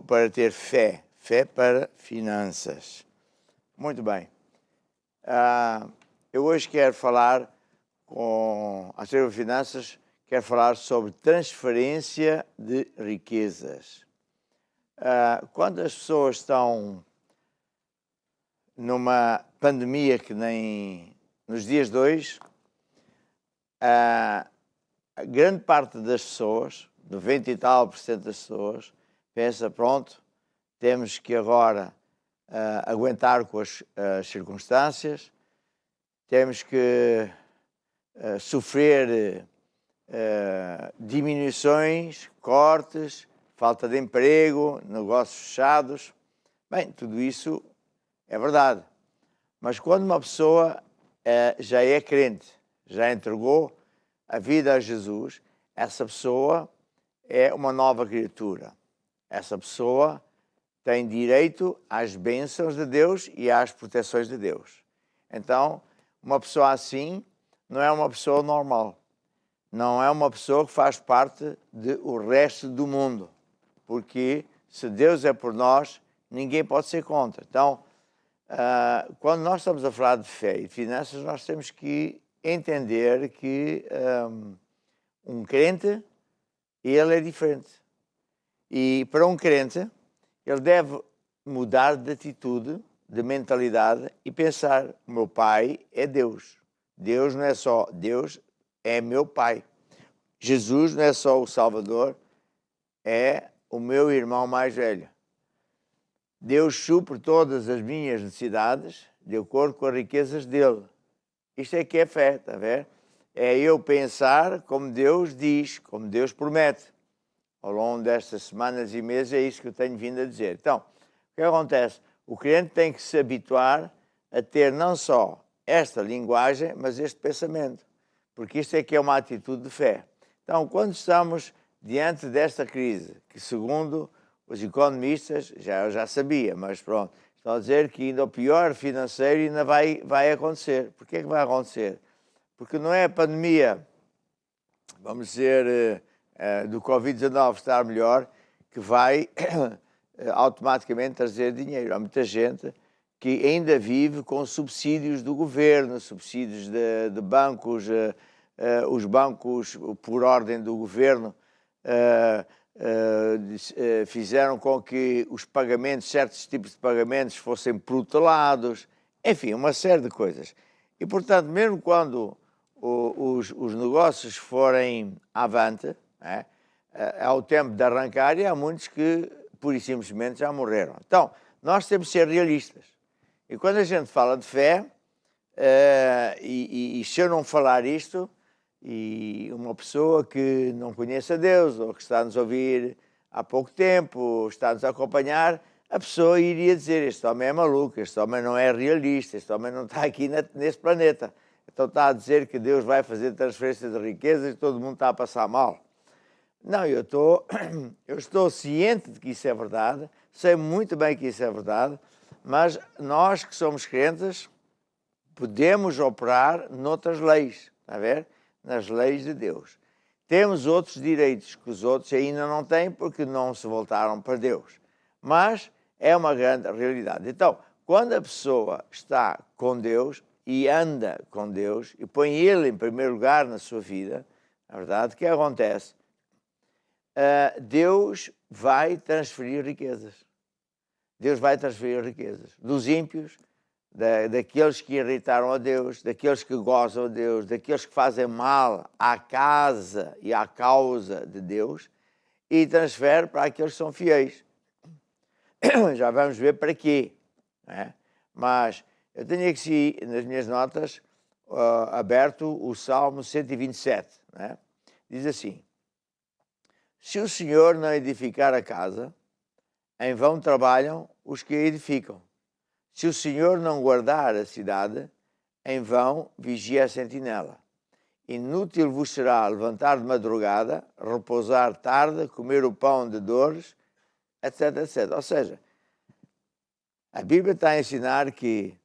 para ter fé. Fé para finanças. Muito bem. Eu hoje quero falar a ser finanças, quero falar sobre transferência de riquezas. Quando as pessoas estão numa pandemia que nem nos dias de hoje, a grande parte das pessoas, 90 e tal % das pessoas, pensa, pronto, temos que agora aguentar com as circunstâncias, temos que sofrer diminuições, cortes, falta de emprego, negócios fechados. Bem, tudo isso é verdade. Mas quando uma pessoa já é crente, já entregou a vida a Jesus, essa pessoa é uma nova criatura. Essa pessoa tem direito às bênçãos de Deus e às proteções de Deus. Então, uma pessoa assim não é uma pessoa normal. Não é uma pessoa que faz parte do resto do mundo. Porque se Deus é por nós, ninguém pode ser contra. Então, quando nós estamos a falar de fé e de finanças, nós temos que entender que um crente, ele é diferente. E para um crente, ele deve mudar de atitude, de mentalidade e pensar, o meu pai é Deus. Deus não é só Deus, é meu pai. Jesus não é só o Salvador, é o meu irmão mais velho. Deus supre todas as minhas necessidades de acordo com as riquezas dele. Isto é que é fé, está a ver? É eu pensar como Deus diz, como Deus promete. Ao longo destas semanas e meses é isso que eu tenho vindo a dizer. Então, o que acontece? O crente tem que se habituar a ter não só esta linguagem, mas este pensamento. Porque isto é que é uma atitude de fé. Então, quando estamos diante desta crise, que segundo os economistas, eu já sabia, mas pronto, estão a dizer que ainda o pior financeiro ainda vai acontecer. Porquê é que vai acontecer? Porque não é a pandemia, vamos dizer, do Covid-19 estar melhor, que vai automaticamente trazer dinheiro. Há muita gente que ainda vive com subsídios do governo, subsídios de bancos, os bancos, por ordem do governo, fizeram com que os pagamentos, certos tipos de pagamentos, fossem protelados, enfim, uma série de coisas. E, portanto, mesmo quando os negócios forem avante, ao tempo de arrancar, e há muitos que, pura e simplesmente, já morreram. Então, nós temos de ser realistas. E quando a gente fala de fé, e se eu não falar isto, e uma pessoa que não conhece a Deus, ou que está a nos ouvir há pouco tempo, ou está a nos acompanhar, a pessoa iria dizer, este homem é maluco, este homem não é realista, este homem não está aqui nesse planeta. Então está a dizer que Deus vai fazer transferência de riquezas e todo mundo está a passar mal. Não, eu estou ciente de que isso é verdade, sei muito bem que isso é verdade, mas nós que somos crentes podemos operar noutras leis, está a ver? Nas leis de Deus. Temos outros direitos que os outros ainda não têm porque não se voltaram para Deus. Mas é uma grande realidade. Então, quando a pessoa está com Deus e anda com Deus e põe Ele em primeiro lugar na sua vida, na verdade, o que acontece? Deus vai transferir riquezas. Deus vai transferir riquezas dos ímpios, daqueles que irritaram a Deus, daqueles que gozam a Deus, daqueles que fazem mal à casa e à causa de Deus, e transfere para aqueles que são fiéis. Já vamos ver para quê. Né? Mas eu tenho aqui nas minhas notas aberto o Salmo 127. Né? Diz assim: se o Senhor não edificar a casa, em vão trabalham os que a edificam. Se o Senhor não guardar a cidade, em vão vigia a sentinela. Inútil vos será levantar de madrugada, repousar tarde, comer o pão de dores, etc, etc. Ou seja, a Bíblia está a ensinar que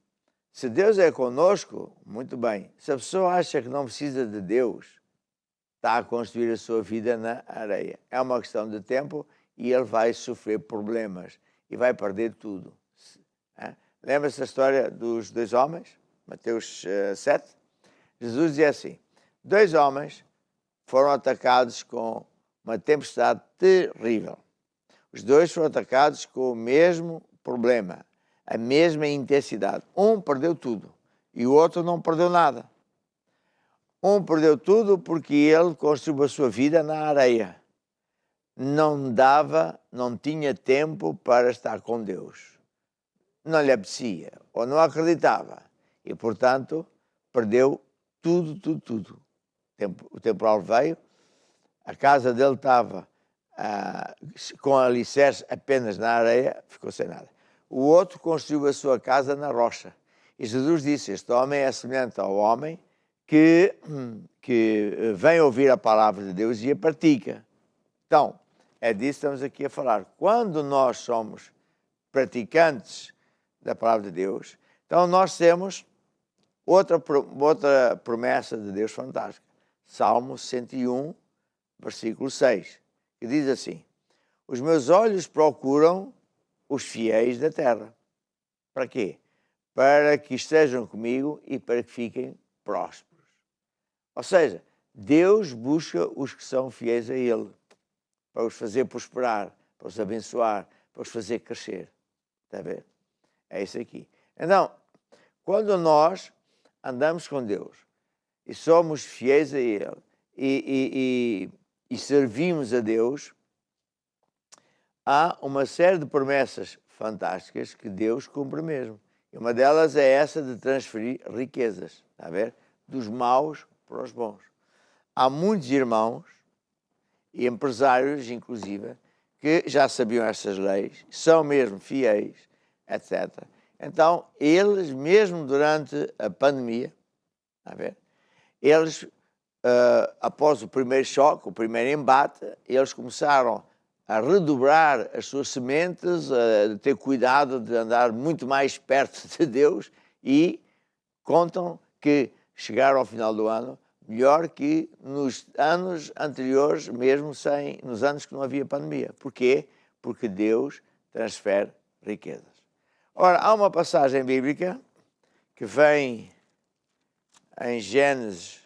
se Deus é conosco, muito bem. Se a pessoa acha que não precisa de Deus, está a construir a sua vida na areia. É uma questão de tempo e ele vai sofrer problemas e vai perder tudo. Lembra-se da história dos 2 homens? Mateus 7? Jesus dizia assim, 2 homens foram atacados com uma tempestade terrível. Os 2 foram atacados com o mesmo problema, a mesma intensidade. Um perdeu tudo e o outro não perdeu nada. Um perdeu tudo porque ele construiu a sua vida na areia. Não tinha tempo para estar com Deus. Não lhe apetecia ou não acreditava. E, portanto, perdeu tudo. O temporal veio, a casa dele estava com alicerces apenas na areia, ficou sem nada. O outro construiu a sua casa na rocha. E Jesus disse, este homem é semelhante ao homem que vem ouvir a palavra de Deus e a pratica. Então, é disso que estamos aqui a falar. Quando nós somos praticantes da palavra de Deus, então nós temos outra promessa de Deus fantástica. Salmo 101, versículo 6, que diz assim, os meus olhos procuram os fiéis da terra. Para quê? Para que estejam comigo e para que fiquem prósperos. Ou seja, Deus busca os que são fiéis a Ele, para os fazer prosperar, para os abençoar, para os fazer crescer. Está a ver? É isso aqui. Então, quando nós andamos com Deus e somos fiéis a Ele e servimos a Deus, há uma série de promessas fantásticas que Deus cumpre mesmo. E uma delas é essa de transferir riquezas, está a ver? Dos maus para os bons. Há muitos irmãos e empresários, inclusive, que já sabiam estas leis, são mesmo fiéis, etc. Então, eles, mesmo durante a pandemia, está a ver? Eles, após o primeiro choque, o primeiro embate, eles começaram a redobrar as suas sementes, a ter cuidado de andar muito mais perto de Deus e contam que chegaram ao final do ano melhor que nos anos anteriores, mesmo nos anos que não havia pandemia. Porquê? Porque Deus transfere riquezas. Ora, há uma passagem bíblica que vem em Gênesis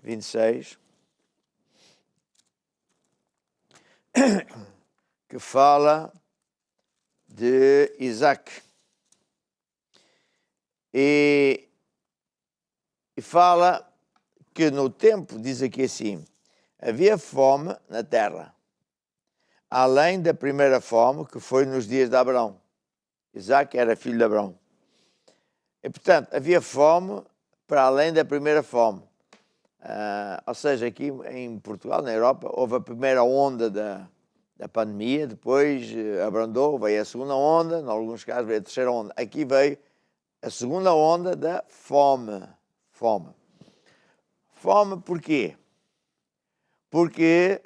26, que fala de Isaac. E fala que no tempo, diz aqui assim, havia fome na terra, além da primeira fome que foi nos dias de Abraão. Isaac era filho de Abraão. E, portanto, havia fome para além da primeira fome. Ou seja, aqui em Portugal, na Europa, houve a primeira onda da pandemia, depois abrandou, veio a segunda onda, em alguns casos veio a terceira onda. Aqui veio a segunda onda da fome. Fome porquê? Porque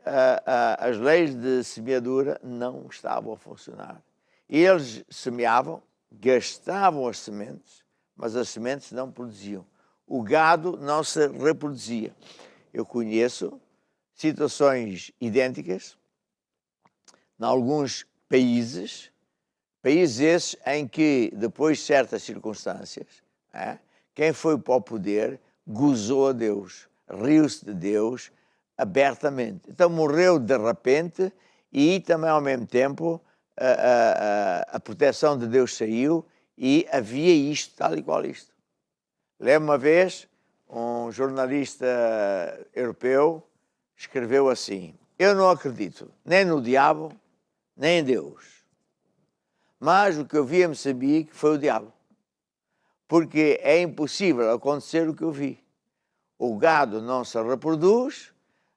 as leis de semeadura não estavam a funcionar. Eles semeavam, gastavam as sementes, mas as sementes não produziam. O gado não se reproduzia. Eu conheço situações idênticas em alguns países esses em que, depois de certas circunstâncias, quem foi para o poder gozou a Deus, riu-se de Deus abertamente. Então morreu de repente e também ao mesmo tempo a proteção de Deus saiu e havia isto, tal e qual isto. Lembro uma vez, um jornalista europeu escreveu assim, eu não acredito nem no diabo, nem em Deus. Mas o que eu vi em Moçambique foi o diabo. Porque é impossível acontecer o que eu vi. O gado não se reproduz,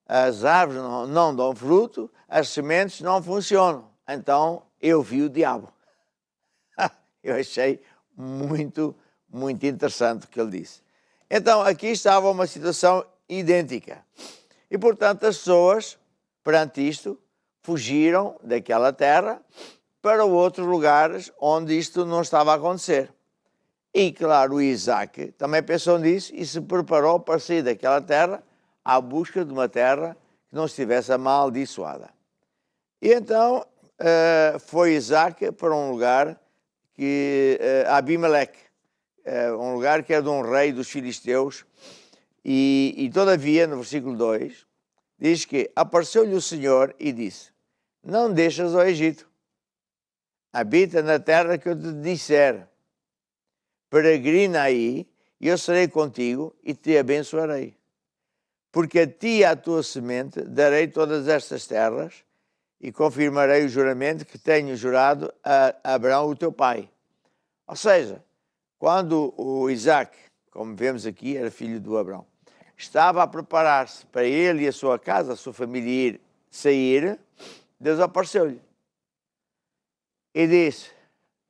as árvores não dão fruto, as sementes não funcionam. Então, eu vi o diabo. Eu achei muito interessante o que ele disse. Então, aqui estava uma situação idêntica. E, portanto, as pessoas, perante isto, fugiram daquela terra para outros lugares onde isto não estava a acontecer. E, claro, o Isaac também pensou nisso e se preparou para sair daquela terra à busca de uma terra que não estivesse amaldiçoada. E então foi Isaac para um lugar que Abimeleque, um lugar que era de um rei dos filisteus, e todavia, no versículo 2, diz que apareceu-lhe o Senhor e disse: não deixas o Egito, habita na terra que eu te disser, peregrina aí, e eu serei contigo e te abençoarei. Porque a ti e à tua semente darei todas estas terras e confirmarei o juramento que tenho jurado a Abraão, o teu pai. Ou seja, quando o Isaac, como vemos aqui, era filho do Abraão, estava a preparar-se para ele e a sua casa, a sua família sair, Deus apareceu-lhe e disse: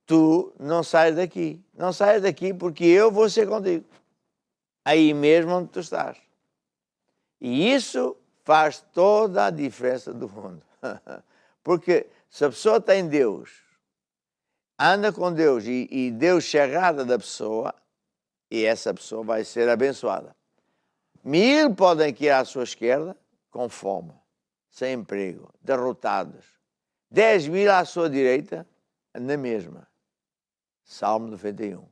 tu não saias daqui, não saias daqui porque eu vou ser contigo, aí mesmo onde tu estás. E isso faz toda a diferença do mundo. Porque se a pessoa tem Deus, anda com Deus e Deus chegada da pessoa, e essa pessoa vai ser abençoada. 1000 podem ir à sua esquerda com fome, sem emprego, derrotados. 10.000 à sua direita, na mesma. Salmo 91.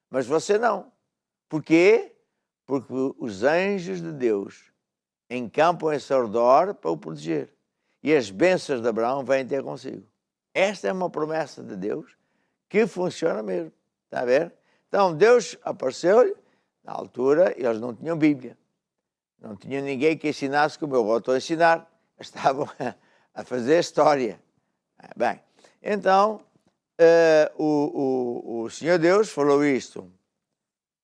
Mas você não. Porquê? Porque os anjos de Deus encampam em seu redor para o proteger. E as bênçãos de Abraão vêm ter consigo. Esta é uma promessa de Deus que funciona mesmo. Está a ver? Então Deus apareceu-lhe, na altura eles não tinham Bíblia. Não tinham ninguém que ensinasse como eu agora estou a ensinar. Estavam a fazer história. Bem, então o Senhor Deus falou isto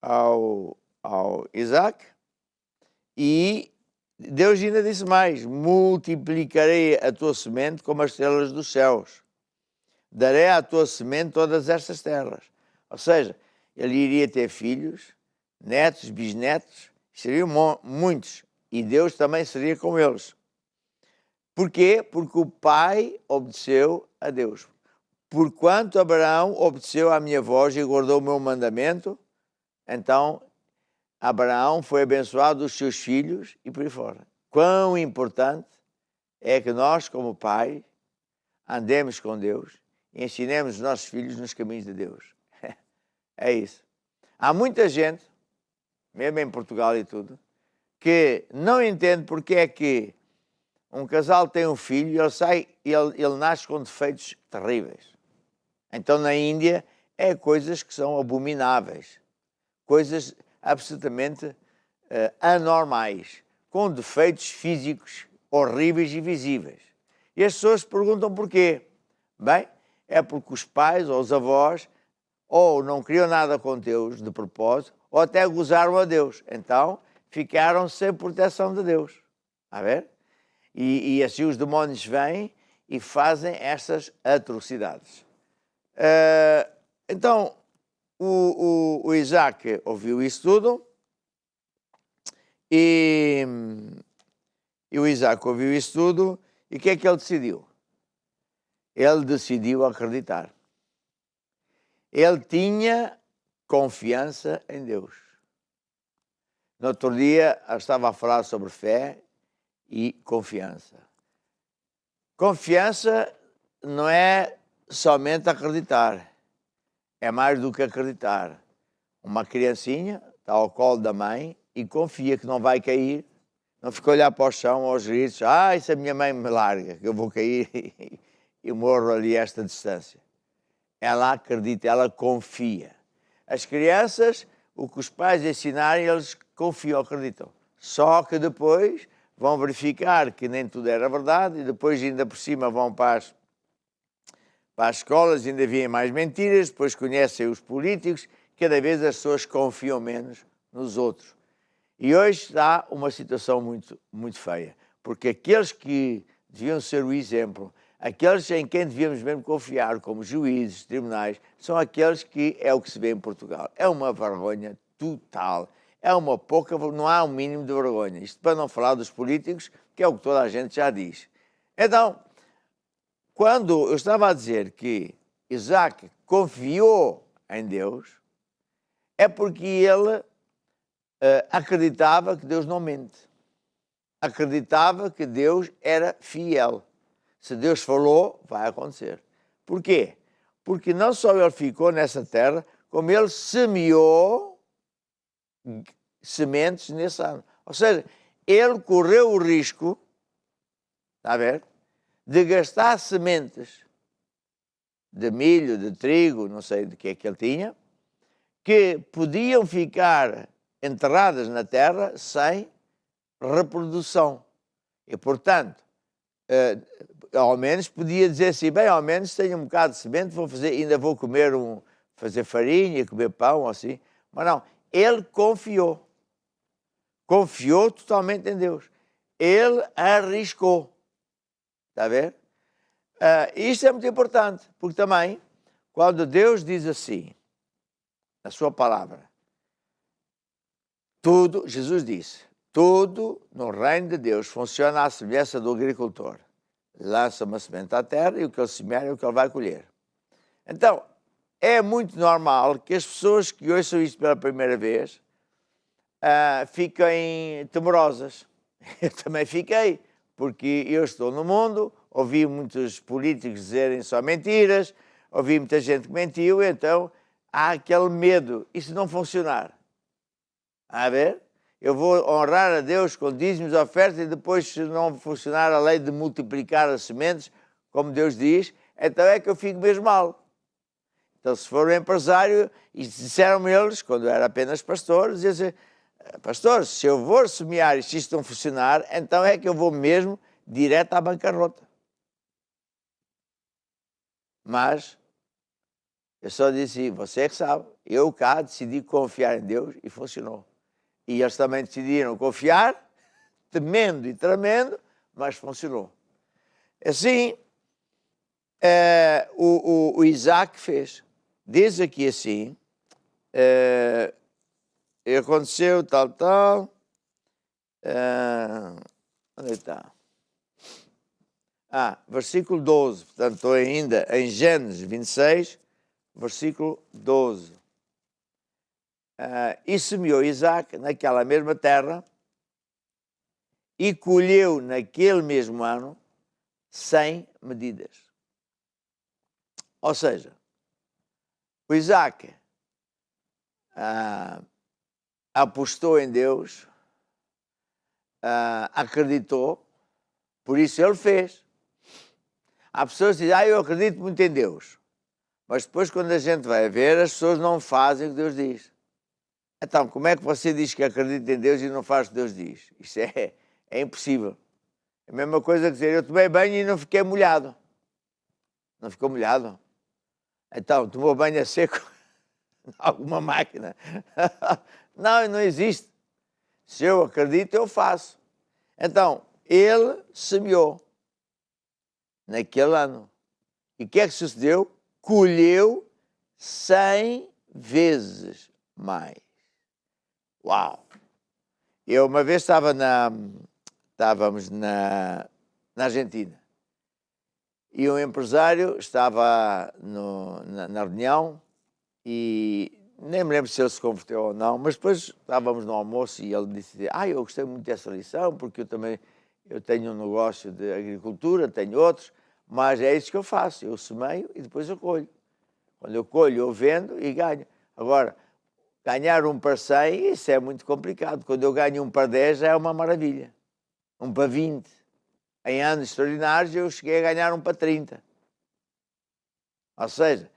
ao Isaac, e Deus ainda disse mais: multiplicarei a tua semente como as estrelas dos céus, darei à tua semente todas estas terras. Ou seja, ele iria ter filhos, netos, bisnetos, seriam muitos, e Deus também seria com eles. Porquê? Porque o pai obedeceu a Deus. Porquanto Abraão obedeceu à minha voz e guardou o meu mandamento, então Abraão foi abençoado dos seus filhos e por aí fora. Quão importante é que nós, como pai, andemos com Deus e ensinemos os nossos filhos nos caminhos de Deus. É isso. Há muita gente, mesmo em Portugal e tudo, que não entende porque é que um casal tem um filho e ele nasce com defeitos terríveis. Então, na Índia, é coisas que são abomináveis, coisas absolutamente anormais, com defeitos físicos horríveis e visíveis. E as pessoas perguntam porquê. Bem, é porque os pais ou os avós ou não queriam nada com Deus de propósito, ou até gozaram a Deus. Então, ficaram sem proteção de Deus. A ver? E assim os demónios vêm e fazem essas atrocidades. Então, o Isaac ouviu isso tudo e o Isaac ouviu isso tudo, e o que é que ele decidiu? Ele decidiu acreditar. Ele tinha confiança em Deus. No outro dia, eu estava a falar sobre fé e confiança. Confiança não é somente acreditar, é mais do que acreditar. Uma criancinha está ao colo da mãe e confia que não vai cair, não fica a olhar para o chão aos gritos: se a minha mãe me larga, que eu vou cair e morro ali a esta distância. Ela acredita, ela confia. As crianças, o que os pais ensinarem, eles confiam, acreditam. Só que depois vão verificar que nem tudo era verdade, e depois ainda por cima vão para as escolas, ainda veem mais mentiras, depois conhecem os políticos, cada vez as pessoas confiam menos nos outros. E hoje está uma situação muito, muito feia, porque aqueles que deviam ser o exemplo, aqueles em quem devíamos mesmo confiar, como juízes, tribunais, são aqueles que é o que se vê em Portugal. É uma vergonha total. É uma pouca, não há um mínimo de vergonha. Isto para não falar dos políticos, que é o que toda a gente já diz. Então, quando eu estava a dizer que Isaac confiou em Deus, é porque ele acreditava que Deus não mente. Acreditava que Deus era fiel. Se Deus falou, vai acontecer. Por quê? Porque não só ele ficou nessa terra, como ele semeou sementes nesse ano. Ou seja, ele correu o risco, está a ver, de gastar sementes de milho, de trigo, não sei de que é que ele tinha, que podiam ficar enterradas na terra sem reprodução. E, portanto, ao menos podia dizer assim, bem, ao menos tenho um bocado de semente, ainda vou fazer farinha, comer pão, assim. Mas não, ele confiou. Confiou totalmente em Deus. Ele arriscou. Está a ver? Isto é muito importante, porque também, quando Deus diz assim, na sua palavra, tudo, Jesus disse, tudo no reino de Deus funciona à semelhança do agricultor. Lança uma semente à terra e o que ele semear é o que ele vai colher. Então, é muito normal que as pessoas que ouçam isto pela primeira vez fiquem temerosas. Eu também fiquei, porque eu estou no mundo, ouvi muitos políticos dizerem só mentiras, ouvi muita gente que mentiu, então há aquele medo, e se não funcionar? A ver? Eu vou honrar a Deus com dízimos, ofertas, e depois, se não funcionar a lei de multiplicar as sementes, como Deus diz, então é que eu fico mesmo mal. Então, se for um empresário, e disseram-me eles, quando eu era apenas pastor, diziam pastor, se eu vou semear e se isto não funcionar, então é que eu vou mesmo direto à bancarrota. Mas eu só disse, você é que sabe, eu cá decidi confiar em Deus e funcionou. E eles também decidiram confiar, temendo e tremendo, mas funcionou. Assim, o Isaac fez. Diz aqui assim, aconteceu tal, onde está? Versículo 12, portanto estou ainda em Gênesis 26, versículo 12. E semeou Isaac naquela mesma terra e colheu naquele mesmo ano 100 medidas. Ou seja, o Isaac apostou em Deus, acreditou, por isso ele fez. Há pessoas que dizem, eu acredito muito em Deus. Mas depois, quando a gente vai ver, as pessoas não fazem o que Deus diz. Então, como é que você diz que acredita em Deus e não faz o que Deus diz? Isso é impossível. É a mesma coisa que dizer, eu tomei banho e não fiquei molhado. Não ficou molhado? Então, tomou banho a seco em alguma máquina? Não existe. Se eu acredito, eu faço. Então, ele semeou naquele ano. E o que é que sucedeu? Colheu 100 vezes mais. Uau! Eu uma vez estávamos na Argentina e um empresário estava na reunião e nem me lembro se ele se converteu ou não, mas depois estávamos no almoço e ele disse, eu gostei muito dessa lição porque eu tenho um negócio de agricultura, tenho outros, mas é isso que eu faço, eu semeio e depois eu colho. Quando eu colho, eu vendo e ganho. Agora, ganhar 1 para 100, isso é muito complicado. Quando eu ganho 1 para 10, já é uma maravilha. 1 para 20. Em anos extraordinários, eu cheguei a ganhar 1 para 30. Ou seja,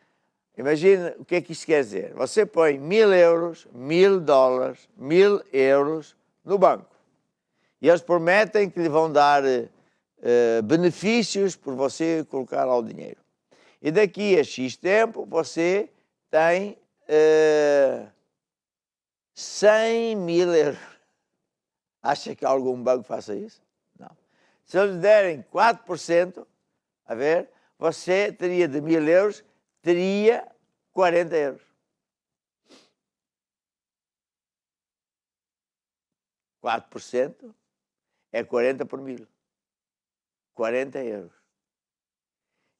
imagina o que é que isto quer dizer. Você põe 1000 euros, 1000 dólares, 1000 euros no banco. E eles prometem que lhe vão dar benefícios por você colocar lá o dinheiro. E daqui a X tempo, você tem 100.000 euros. Acha que algum banco faça isso? Não. Se eles derem 4%, a ver, você teria de 1000 euros, teria 40 euros. 4% é 40 por 1000. 40 euros.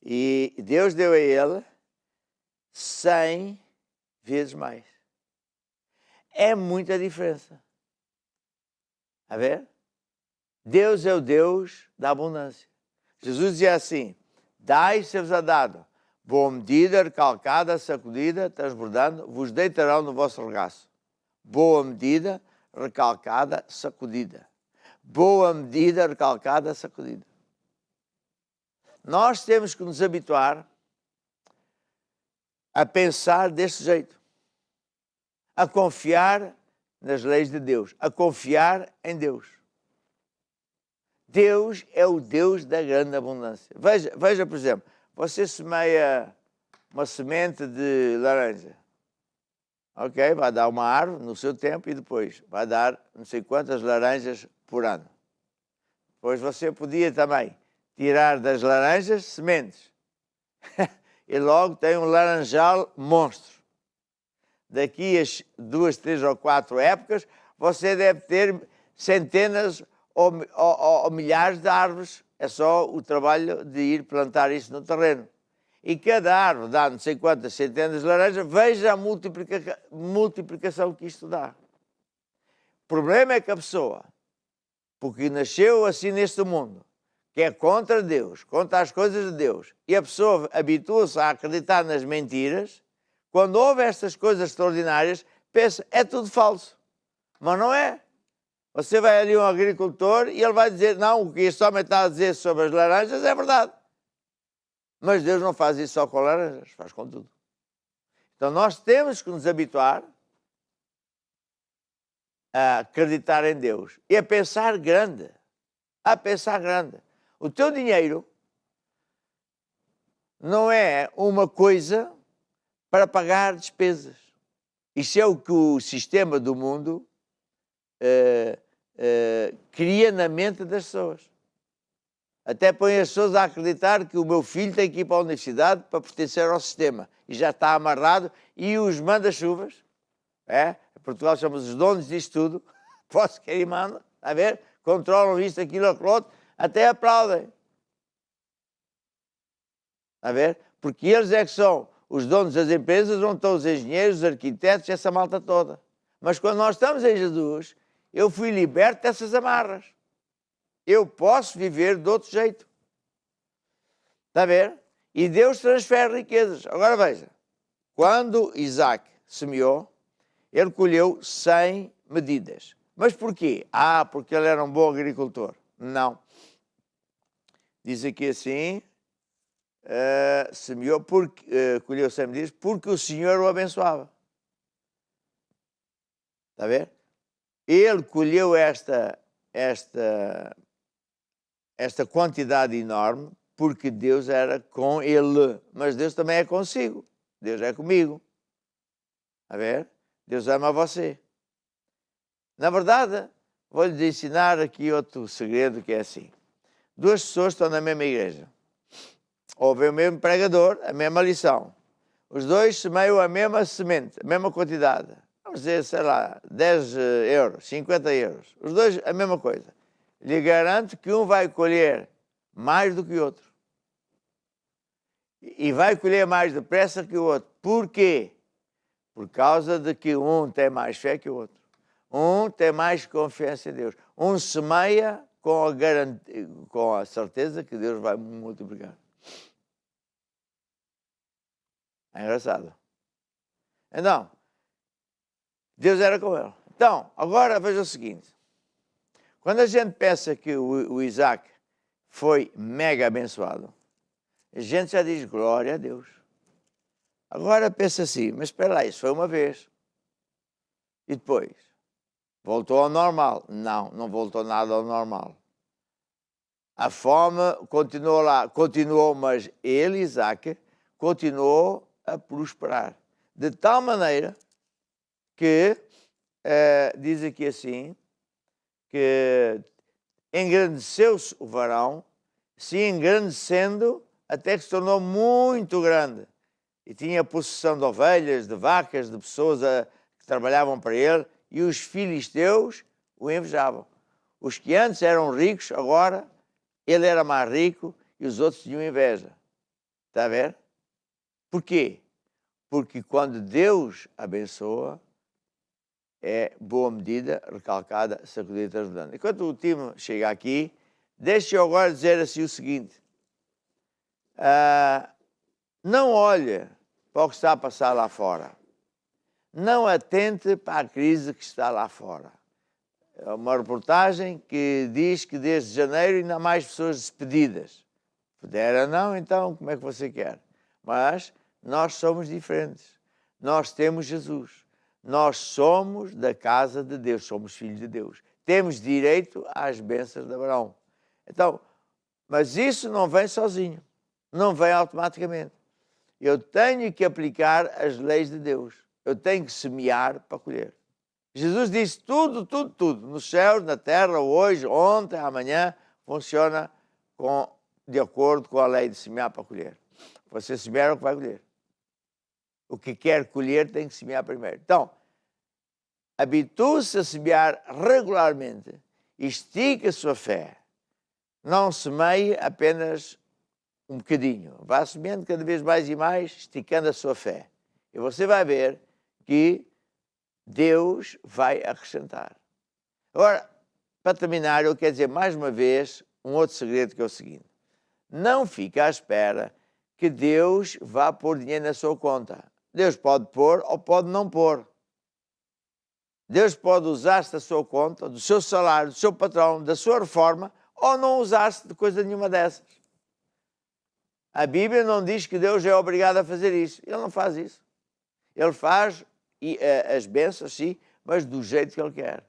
E Deus deu a ele 100 vezes mais. É muita diferença. A ver? Deus é o Deus da abundância. Jesus dizia assim: dai ser-vos a dado, boa medida, recalcada, sacudida, transbordando, vos deitarão no vosso regaço. Boa medida, recalcada, sacudida. Boa medida, recalcada, sacudida. Nós temos que nos habituar a pensar deste jeito, a confiar nas leis de Deus, a confiar em Deus. Deus é o Deus da grande abundância. Veja, por exemplo, você semeia uma semente de laranja. Ok? Vai dar uma árvore no seu tempo e depois vai dar não sei quantas laranjas por ano. Depois você podia também tirar das laranjas sementes. E logo tem um laranjal monstro. Daqui a 2, 3 ou 4 épocas, você deve ter centenas ou milhares de árvores. É só o trabalho de ir plantar isso no terreno. E cada árvore dá não sei quantas centenas de laranjas. Veja a multiplicação que isto dá. O problema é que a pessoa, porque nasceu assim neste mundo, que é contra Deus, contra as coisas de Deus, e a pessoa habitua-se a acreditar nas mentiras, quando ouve estas coisas extraordinárias, pensa, é tudo falso. Mas não é. Você vai ali um agricultor e ele vai dizer, não, o que este homem está a dizer sobre as laranjas é verdade. Mas Deus não faz isso só com laranjas, faz com tudo. Então nós temos que nos habituar a acreditar em Deus e a pensar grande. A pensar grande. O teu dinheiro não é uma coisa para pagar despesas. Isso é o que o sistema do mundo cria na mente das pessoas. Até põe as pessoas a acreditar que o meu filho tem que ir para a universidade para pertencer ao sistema. E já está amarrado. E os manda-chuvas, em Portugal chamamos os donos disto tudo, posso querer e manda, a ver, controlam isto, aquilo, aquilo outro, até aplaudem. A ver? Porque eles é que são os donos das empresas, onde estão os engenheiros, os arquitetos, essa malta toda. Mas quando nós estamos em Jesus, eu fui liberto dessas amarras. Eu posso viver de outro jeito. Está a ver? E Deus transfere riquezas. Agora veja, quando Isaac semeou, ele colheu 100 medidas. Mas porquê? Porque ele era um bom agricultor. Não. Diz aqui assim, semeou, colheu 100 medidas, porque o Senhor o abençoava. Está a ver? Ele colheu esta quantidade enorme porque Deus era com ele. Mas Deus também é consigo. Deus é comigo. A ver? Deus ama você. Na verdade, vou-lhe ensinar aqui outro segredo que é assim. 2 pessoas estão na mesma igreja. Ouvem o mesmo pregador, a mesma lição. Os dois semeiam a mesma semente, a mesma quantidade. Vamos dizer, sei lá, 10 euros, 50 euros. Os dois a mesma coisa. Lhe garanto que um vai colher mais do que o outro. E vai colher mais depressa que o outro. Por quê? Por causa de que um tem mais fé que o outro. Um tem mais confiança em Deus. Um semeia com a certeza que Deus vai multiplicar. É engraçado. Então, Deus era com ele. Então, agora veja o seguinte. Quando a gente pensa que o Isaac foi mega abençoado, a gente já diz glória a Deus. Agora pensa assim, mas espera lá, isso foi uma vez. E depois? Voltou ao normal? Não, não voltou nada ao normal. A fome continuou lá, mas ele, Isaac, continuou a prosperar. De tal maneira que, diz aqui assim, que engrandeceu-se o varão, se engrandecendo até que se tornou muito grande. E tinha possessão de ovelhas, de vacas, de pessoas que trabalhavam para ele, e os filisteus o invejavam. Os que antes eram ricos, agora ele era mais rico e os outros tinham inveja. Está a ver? Porquê? Porque quando Deus abençoa, é boa medida, recalcada, sacudida e transbordante. Enquanto o time chega aqui, deixa eu agora dizer assim o seguinte. Não olhe para o que está a passar lá fora. Não atente para a crise que está lá fora. É uma reportagem que diz que desde janeiro ainda há mais pessoas despedidas. Puder não, então como é que você quer? Mas nós somos diferentes. Nós temos Jesus. Nós somos da casa de Deus, somos filhos de Deus. Temos direito às bênçãos de Abraão. Então, mas isso não vem sozinho. Não vem automaticamente. Eu tenho que aplicar as leis de Deus. Eu tenho que semear para colher. Jesus disse tudo, no céu, na terra, hoje, ontem, amanhã, funciona de acordo com a lei de semear para colher. Você semear é o que vai colher. O que quer colher tem que semear primeiro. Então, habitue-se a semear regularmente. Estique a sua fé. Não semeie apenas um bocadinho. Vá semeando cada vez mais e mais, esticando a sua fé. E você vai ver que Deus vai acrescentar. Agora, para terminar, eu quero dizer mais uma vez um outro segredo que é o seguinte. Não fique à espera que Deus vá pôr dinheiro na sua conta. Deus pode pôr ou pode não pôr. Deus pode usar-se da sua conta, do seu salário, do seu patrão, da sua reforma, ou não usar-se de coisa nenhuma dessas. A Bíblia não diz que Deus é obrigado a fazer isso. Ele não faz isso. Ele faz as bênçãos, sim, mas do jeito que Ele quer.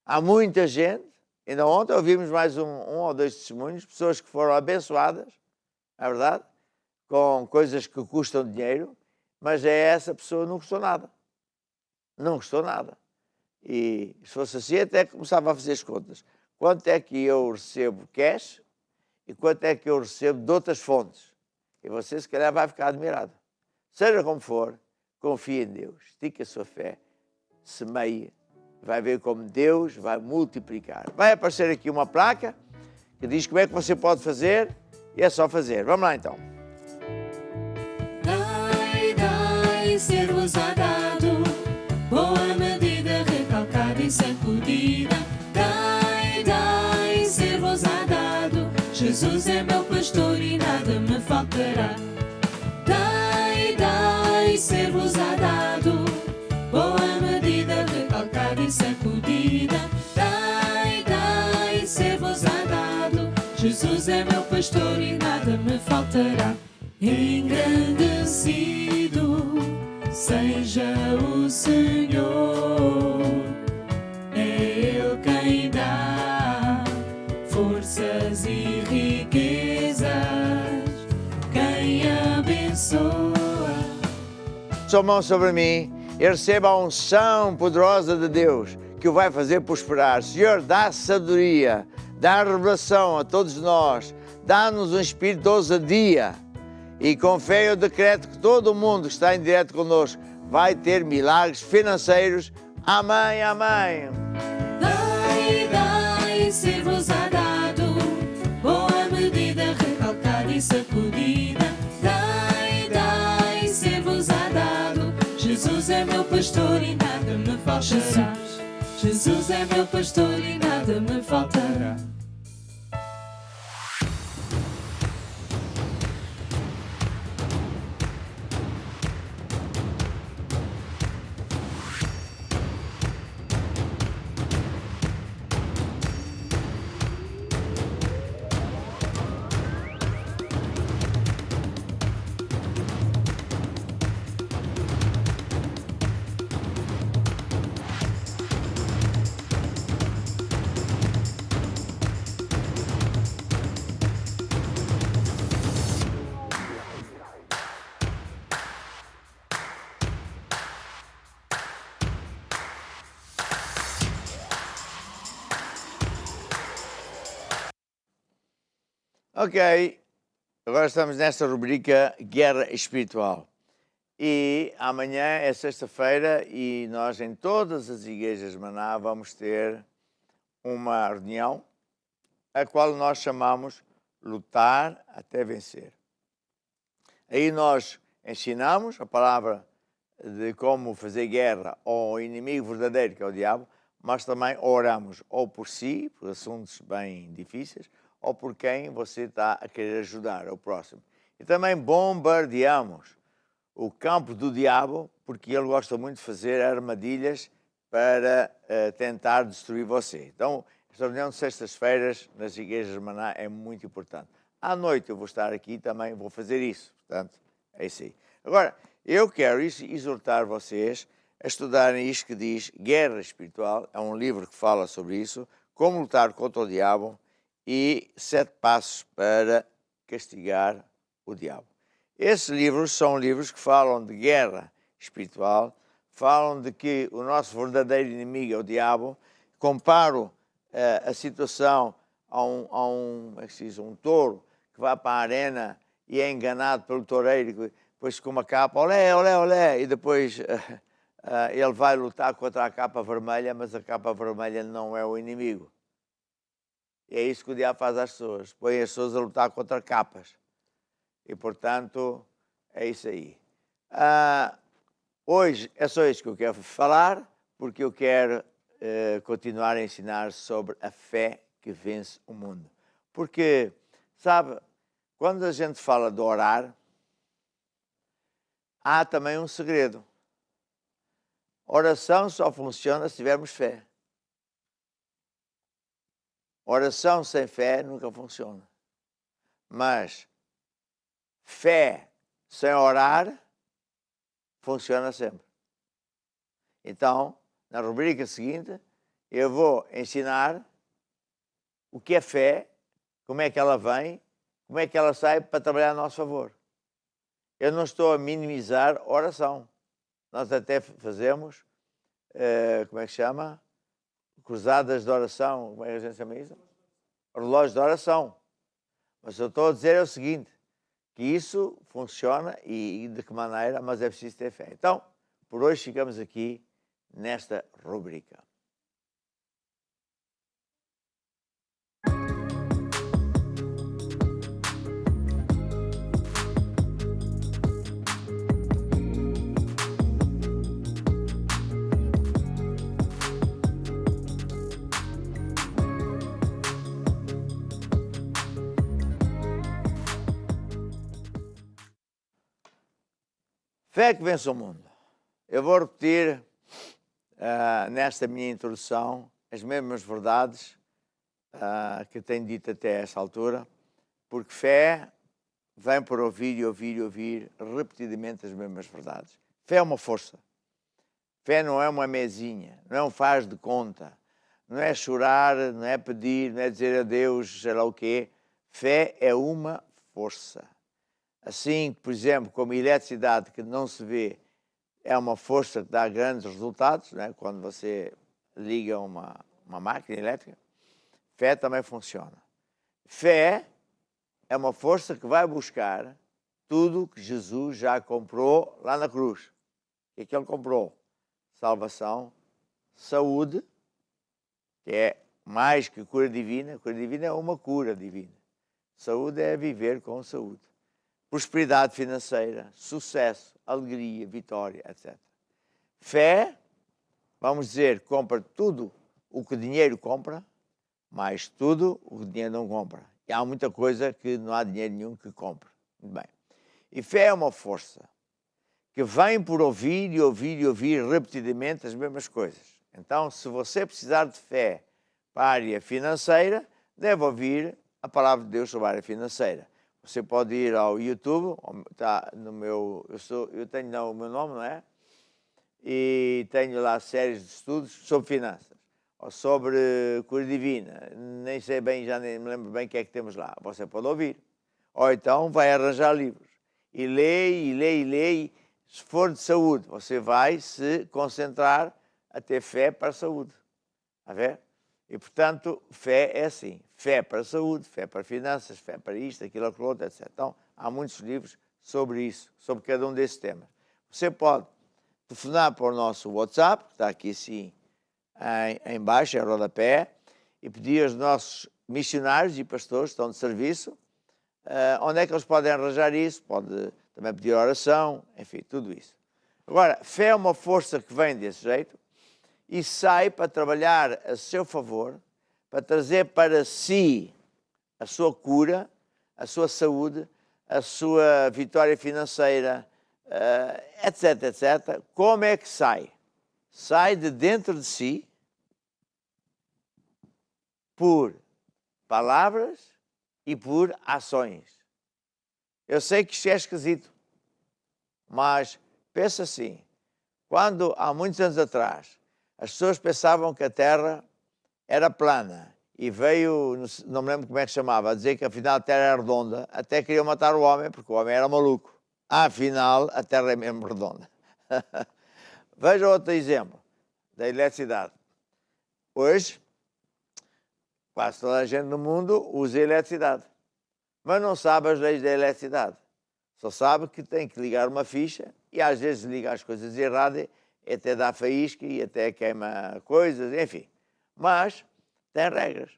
Há muita gente, ainda ontem ouvimos mais um ou dois testemunhos, pessoas que foram abençoadas, é verdade, com coisas que custam dinheiro, mas essa pessoa não custou nada. Não custou nada. E se fosse assim, até começava a fazer as contas. Quanto é que eu recebo cash e quanto é que eu recebo de outras fontes? E você, se calhar, vai ficar admirado. Seja como for, confie em Deus, estique a sua fé, semeie, vai ver como Deus vai multiplicar. Vai aparecer aqui uma placa que diz como é que você pode fazer e é só fazer. Vamos lá então. Dai, ser-vos a dado, boa medida, recalcada e sacudida. Dai, ser-vos a dado, Jesus é meu pastor e nada me faltará. Dai, ser-vos a dado, boa medida, recalcada e sacudida. Dai, ser-vos a dado, Jesus é meu pastor e nada me faltará. Engrandecido seja o Senhor, é Ele quem dá forças e riquezas, quem abençoa. Sua mão sobre mim e receba a unção poderosa de Deus que o vai fazer prosperar. Senhor, dá sabedoria, dá revelação a todos nós, dá-nos um espírito de ousadia. E com fé eu decreto que todo mundo que está em direto connosco vai ter milagres financeiros. Amém, amém. Dai, ser-vos a dado, boa medida, recalcada e sacudida. Dai, ser-vos a dado, Jesus é meu pastor e nada me faltará. Jesus é meu pastor e nada me faltará. Ok, agora estamos nesta rubrica Guerra Espiritual. E amanhã é sexta-feira e nós em todas as igrejas de Maná vamos ter uma reunião, a qual nós chamamos Lutar até Vencer. Aí nós ensinamos a palavra de como fazer guerra ao inimigo verdadeiro, que é o diabo, mas também oramos ou por si, por assuntos bem difíceis, ou por quem você está a querer ajudar, o próximo. E também bombardeamos o campo do diabo, porque ele gosta muito de fazer armadilhas para tentar destruir você. Então, esta reunião de sextas-feiras nas igrejas de Maná é muito importante. À noite eu vou estar aqui também, vou fazer isso. Portanto, é isso aí. Agora, eu quero exortar vocês a estudarem isto que diz Guerra Espiritual. É um livro que fala sobre isso, como lutar contra o diabo e 7 passos para castigar o diabo. Esses livros são livros que falam de guerra espiritual, falam de que o nosso verdadeiro inimigo é o diabo. Comparo a situação a como é que se diz, um touro que vai para a arena e é enganado pelo toureiro, depois com uma capa, olé, olé, olé, e depois ele vai lutar contra a capa vermelha, mas a capa vermelha não é o inimigo. E é isso que o diabo faz às pessoas, põe as pessoas a lutar contra capas. E, portanto, é isso aí. Hoje é só isso que eu quero falar, porque eu quero continuar a ensinar sobre a fé que vence o mundo. Porque, sabe, quando a gente fala de orar, há também um segredo. Oração só funciona se tivermos fé. Oração sem fé nunca funciona. Mas fé sem orar funciona sempre. Então, na rubrica seguinte, eu vou ensinar o que é fé, como é que ela vem, como é que ela sai para trabalhar a nosso favor. Eu não estou a minimizar a oração. Nós até fazemos, como é que chama? Cruzadas de oração, como é que a gente chama isso? Relógios de oração. Mas eu estou a dizer o seguinte, que isso funciona e de que maneira, mas é preciso ter fé. Então, por hoje ficamos aqui nesta rubrica. Fé que vence o mundo. Eu vou repetir nesta minha introdução as mesmas verdades que tenho dito até esta altura, porque fé vem por ouvir e ouvir e ouvir repetidamente as mesmas verdades. Fé é uma força. Fé não é uma mesinha, não é um faz de conta, não é chorar, não é pedir, não é dizer a Deus, sei lá o quê. Fé é uma força. Assim, por exemplo, como a eletricidade que não se vê é uma força que dá grandes resultados, né? Quando você liga uma máquina elétrica, fé também funciona. Fé é uma força que vai buscar tudo que Jesus já comprou lá na cruz. O que é que ele comprou? Salvação, saúde, que é mais que cura divina. Cura divina é uma cura divina. Saúde é viver com saúde. Prosperidade financeira, sucesso, alegria, vitória, etc. Fé, vamos dizer, compra tudo o que o dinheiro compra, mais tudo o que o dinheiro não compra. E há muita coisa que não há dinheiro nenhum que compre. Muito bem. E fé é uma força que vem por ouvir e ouvir e ouvir repetidamente as mesmas coisas. Então, se você precisar de fé para a área financeira, deve ouvir a palavra de Deus sobre a área financeira. Você pode ir ao YouTube, está no meu, eu tenho lá o meu nome, não é? E tenho lá séries de estudos sobre finanças, ou sobre cura divina, nem sei bem, já nem me lembro bem o que é que temos lá. Você pode ouvir. Ou então vai arranjar livros. E lê, e lê, e lê. Se for de saúde, você vai se concentrar a ter fé para a saúde. Está a ver? E, portanto, fé é assim. Fé para a saúde, fé para finanças, fé para isto, aquilo, aquilo outro, etc. Então, há muitos livros sobre isso, sobre cada um desses temas. Você pode telefonar para o nosso WhatsApp, que está aqui assim em baixo, em rodapé, e pedir aos nossos missionários e pastores que estão de serviço, onde é que eles podem arranjar isso, pode também pedir oração, enfim, tudo isso. Agora, fé é uma força que vem desse jeito e sai para trabalhar a seu favor, para trazer para si a sua cura, a sua saúde, a sua vitória financeira, etc, etc. Como é que sai? Sai de dentro de si por palavras e por ações. Eu sei que isto é esquisito, mas pensa assim, quando há muitos anos atrás as pessoas pensavam que a Terra era plana e veio, não me lembro como é que chamava, a dizer que afinal a Terra era redonda, até queriam matar o homem porque o homem era maluco. Afinal, a Terra é mesmo redonda. Veja outro exemplo da eletricidade. Hoje, quase toda a gente no mundo usa eletricidade, mas não sabe as leis da eletricidade. Só sabe que tem que ligar uma ficha e às vezes liga as coisas erradas, até dá faísca e até queima coisas, enfim. Mas tem regras.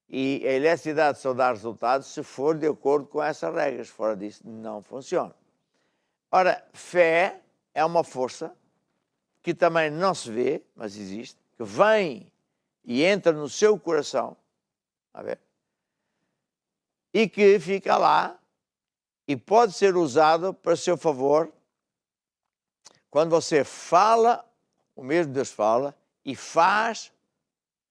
E a eletricidade só dá resultados se for de acordo com essas regras. Fora disso, não funciona. Ora, fé é uma força que também não se vê, mas existe, que vem e entra no seu coração, a ver, e que fica lá e pode ser usado para seu favor quando você fala, o mesmo Deus fala, e faz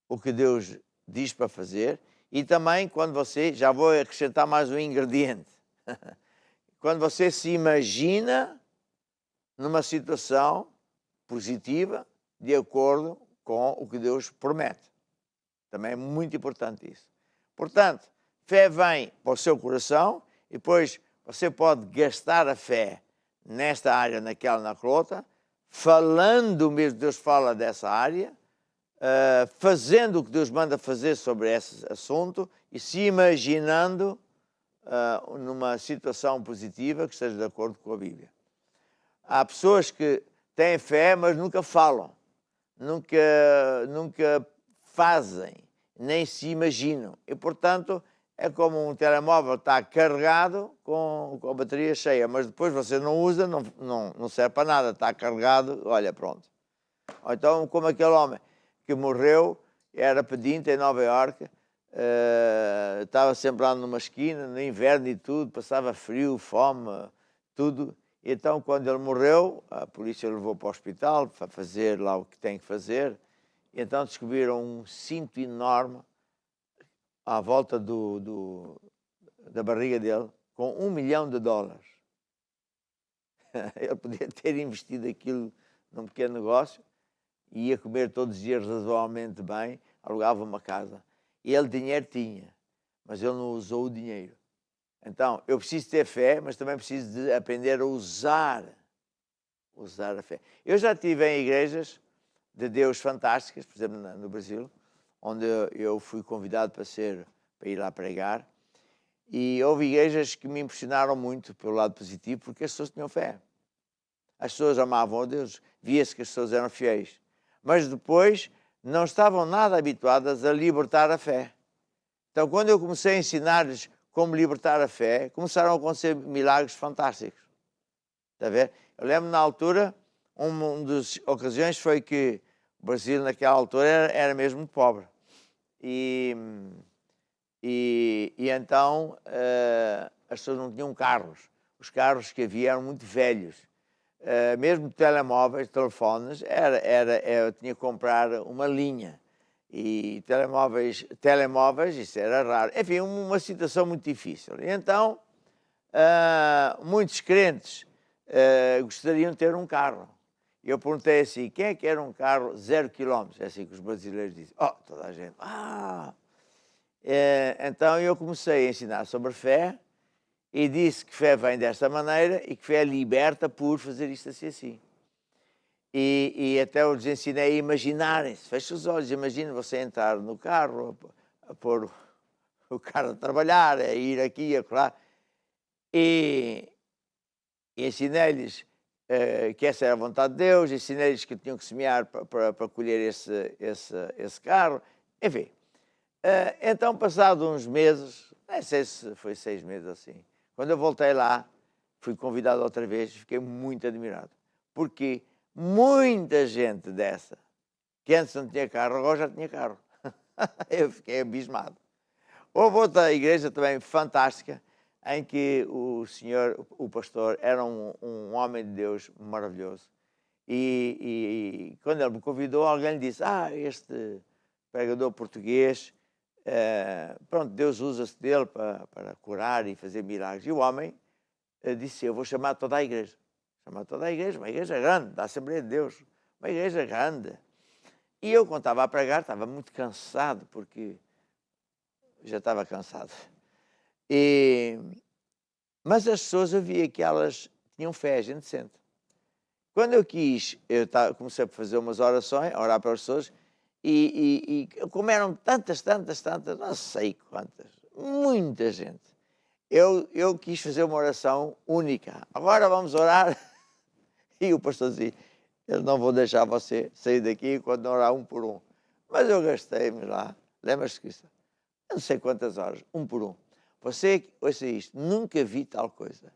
o que Deus diz para fazer, e também quando você, já vou acrescentar mais um ingrediente, quando você se imagina numa situação positiva, de acordo com o que Deus promete. Também é muito importante isso. Portanto, fé vem para o seu coração e depois você pode gastar a fé nesta área, naquela, naquela outra, falando o mesmo Deus fala dessa área, fazendo o que Deus manda fazer sobre esse assunto e se imaginando numa situação positiva que esteja de acordo com a Bíblia. Há pessoas que têm fé, mas nunca falam, nunca fazem, nem se imaginam. E, portanto, é como um telemóvel está carregado com a bateria cheia, mas depois você não usa, não serve para nada, está carregado, olha, pronto. Ou então, como aquele homem que morreu, era pedinte em Nova Iorque, estava sempre lá numa esquina, no inverno e tudo, passava frio, fome, tudo. Então, quando ele morreu, a polícia o levou para o hospital para fazer lá o que tem que fazer. E então descobriram um cinto enorme à volta da barriga dele, com $1 milhão. Ele podia ter investido aquilo num pequeno negócio, ia comer todos os dias razoavelmente bem, alugava uma casa. E ele dinheiro tinha, mas ele não usou o dinheiro. Então, eu preciso ter fé, mas também preciso de aprender a usar a fé. Eu já estive em igrejas de Deus fantásticas, por exemplo, no Brasil, onde eu fui convidado para ir lá pregar, e houve igrejas que me impressionaram muito pelo lado positivo, porque as pessoas tinham fé. As pessoas amavam a Deus, via-se que as pessoas eram fiéis, mas depois não estavam nada habituadas a libertar a fé. Então, quando eu comecei a ensinar-lhes como libertar a fé, começaram a acontecer milagres fantásticos. Está a ver? Eu lembro na altura, uma das ocasiões foi que o Brasil naquela altura era mesmo pobre. E então as pessoas não tinham carros. Os carros que havia eram muito velhos. Mesmo telemóveis, telefones, eu tinha que comprar uma linha. E telemóveis, isso era raro. Enfim, uma situação muito difícil. E então, muitos crentes gostariam de ter um carro. E eu perguntei assim, quem é que era um carro 0 km? É assim que os brasileiros dizem. Oh, toda a gente. Então eu comecei a ensinar sobre fé e disse que fé vem desta maneira e que fé liberta por fazer isto assim assim. E até eu lhes ensinei a imaginarem-se. Feche os olhos, imagine você entrar no carro, a pôr o carro a trabalhar, a ir aqui, a colar. E ensinei-lhes que essa era a vontade de Deus, ensinei-lhes que tinham que semear para colher esse carro. Enfim, então, passados uns meses, não sei se foi 6 meses assim, quando eu voltei lá, fui convidado outra vez e fiquei muito admirado. Porque muita gente dessa, que antes não tinha carro, agora já tinha carro. Eu fiquei abismado. Houve outra igreja também fantástica, em que o senhor, o pastor, era um homem de Deus maravilhoso. E quando ele me convidou, alguém lhe disse, este pregador português, pronto, Deus usa-se dele para curar e fazer milagres. E o homem disse, eu vou chamar toda a igreja. Chamar toda a igreja, uma igreja grande, da Assembleia de Deus, uma igreja grande. E eu, quando estava a pregar, estava muito cansado, porque já estava cansado. Mas as pessoas, eu via que elas tinham fé, a gente sente. Quando eu comecei a fazer umas orações, a orar para as pessoas, e como eram tantas, não sei quantas, muita gente, eu quis fazer uma oração única. Agora vamos orar. E o pastor dizia, eu não vou deixar você sair daqui quando não orar um por um. Mas eu gastei-me lá, lembras-te disso? Eu não sei quantas horas, um por um. Você, ouça isto, nunca vi tal coisa.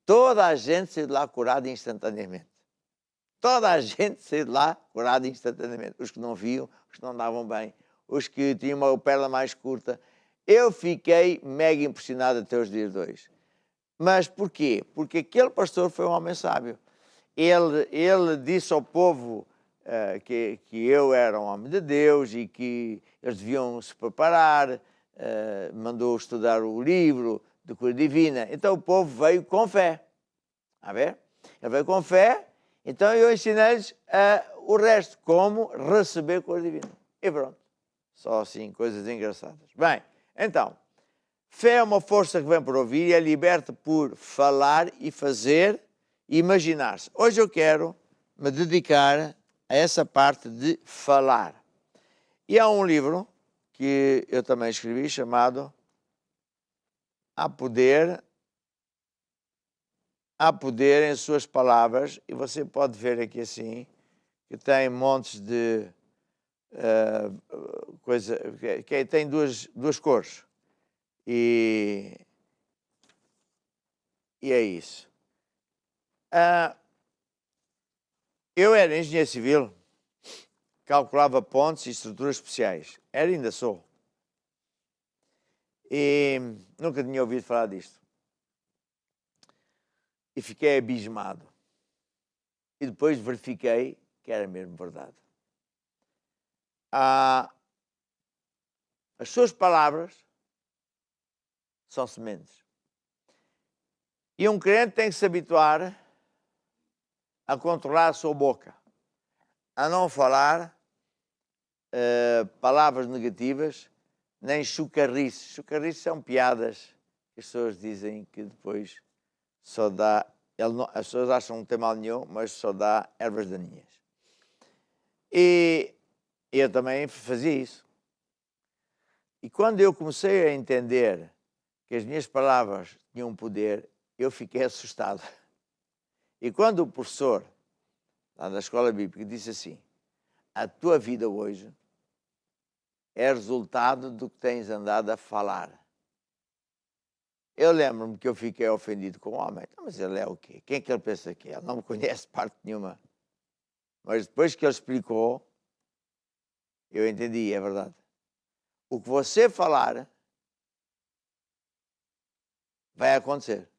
Toda a gente saiu de lá curada instantaneamente. Toda a gente saiu de lá curada instantaneamente. Os que não viam, os que não andavam bem, os que tinham uma perna mais curta. Eu fiquei mega impressionado até os dias de hoje. Mas porquê? Porque aquele pastor foi um homem sábio. Ele disse ao povo que eu era um homem de Deus e que eles deviam se preparar, mandou estudar o livro de cura divina. Então o povo veio com fé. A ver? Ele veio com fé, então eu ensinei-lhes o resto, como receber cura divina. E pronto. Só assim, coisas engraçadas. Bem, então, fé é uma força que vem por ouvir e é liberta por falar e fazer e imaginar-se. Hoje eu quero me dedicar a essa parte de falar. E há um livro que eu também escrevi chamado Há Poder em Suas Palavras, e você pode ver aqui assim, que tem montes de coisa, que tem duas cores. E é isso. Eu era engenheiro civil, calculava pontes e estruturas especiais. Ainda sou. E nunca tinha ouvido falar disto. E fiquei abismado. E depois verifiquei que era mesmo verdade. As suas palavras são sementes. E um crente tem que se habituar a controlar a sua boca, a não falar palavras negativas, nem chucarrices. Chucarrices são piadas que as pessoas dizem que depois só dá... as pessoas acham que não tem mal nenhum, mas só dá ervas daninhas. E eu também fazia isso. E quando eu comecei a entender que as minhas palavras tinham poder, eu fiquei assustado. E quando o professor, lá da escola bíblica, disse assim, a tua vida hoje é resultado do que tens andado a falar. Eu lembro-me que eu fiquei ofendido com o homem. Mas ele é o quê? Quem é que ele pensa que é? Ele não me conhece parte nenhuma. Mas depois que ele explicou, eu entendi, é verdade. O que você falar vai acontecer.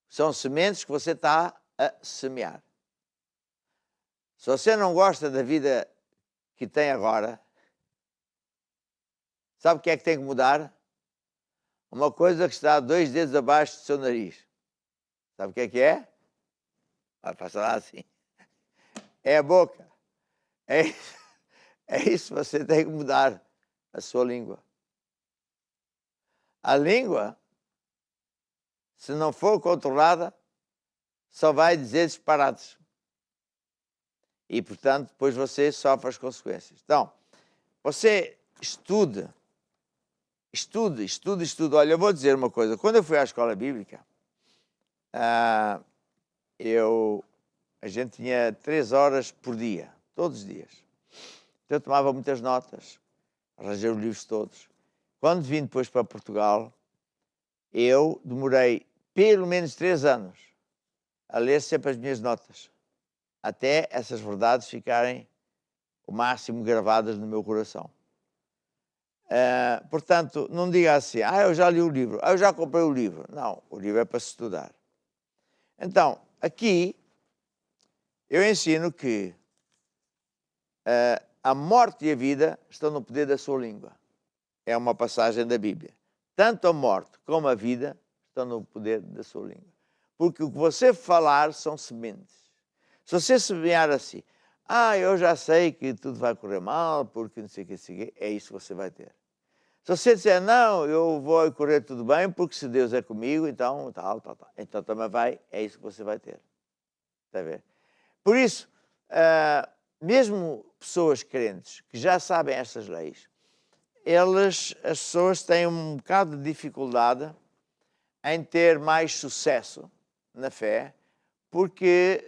São sementes que você está a semear. Se você não gosta da vida que tem agora, sabe o que é que tem que mudar? Uma coisa que está 2 dedos abaixo do seu nariz. Sabe o que é? Vai passar lá assim. É a boca. É isso que você tem que mudar, a sua língua. A língua, se não for controlada, só vai dizer disparates. E, portanto, depois você sofre as consequências. Então, você estude. Olha, eu vou dizer uma coisa. Quando eu fui à escola bíblica, a gente tinha 3 horas por dia, todos os dias. Então eu tomava muitas notas, arranjei os livros todos. Quando vim depois para Portugal, eu demorei pelo menos 3 anos a ler sempre as minhas notas, até essas verdades ficarem o máximo gravadas no meu coração. Portanto, não diga assim, eu já li o livro, eu já comprei o livro. Não, o livro é para se estudar. Então, aqui, eu ensino que a morte e a vida estão no poder da sua língua. É uma passagem da Bíblia. Tanto a morte como a vida estão no poder da sua língua. Porque o que você falar são sementes. Se você semear assim, eu já sei que tudo vai correr mal, porque não sei o que, é isso que você vai ter. Se você disser, não, eu vou correr tudo bem, porque se Deus é comigo, então tal. Então também é isso que você vai ter. Está a ver? Por isso, mesmo pessoas crentes que já sabem estas leis, as pessoas têm um bocado de dificuldade em ter mais sucesso na fé, porque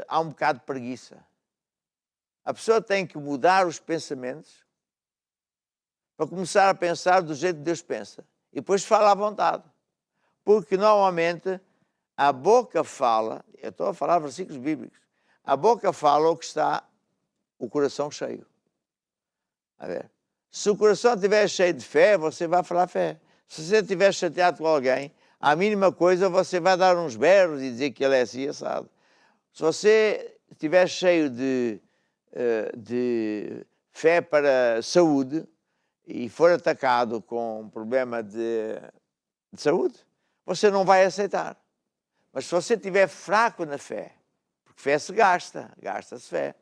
há um bocado de preguiça. A pessoa tem que mudar os pensamentos para começar a pensar do jeito que Deus pensa. E depois fala à vontade. Porque normalmente a boca fala, eu estou a falar versículos bíblicos, a boca fala o que está o coração cheio. A ver? Se o coração estiver cheio de fé, você vai falar fé. Se você estiver chateado com alguém, a mínima coisa você vai dar uns berros e dizer que ele é assim assado. Se você estiver cheio de fé para saúde e for atacado com um problema de saúde, você não vai aceitar. Mas se você estiver fraco na fé, porque fé se gasta-se fé.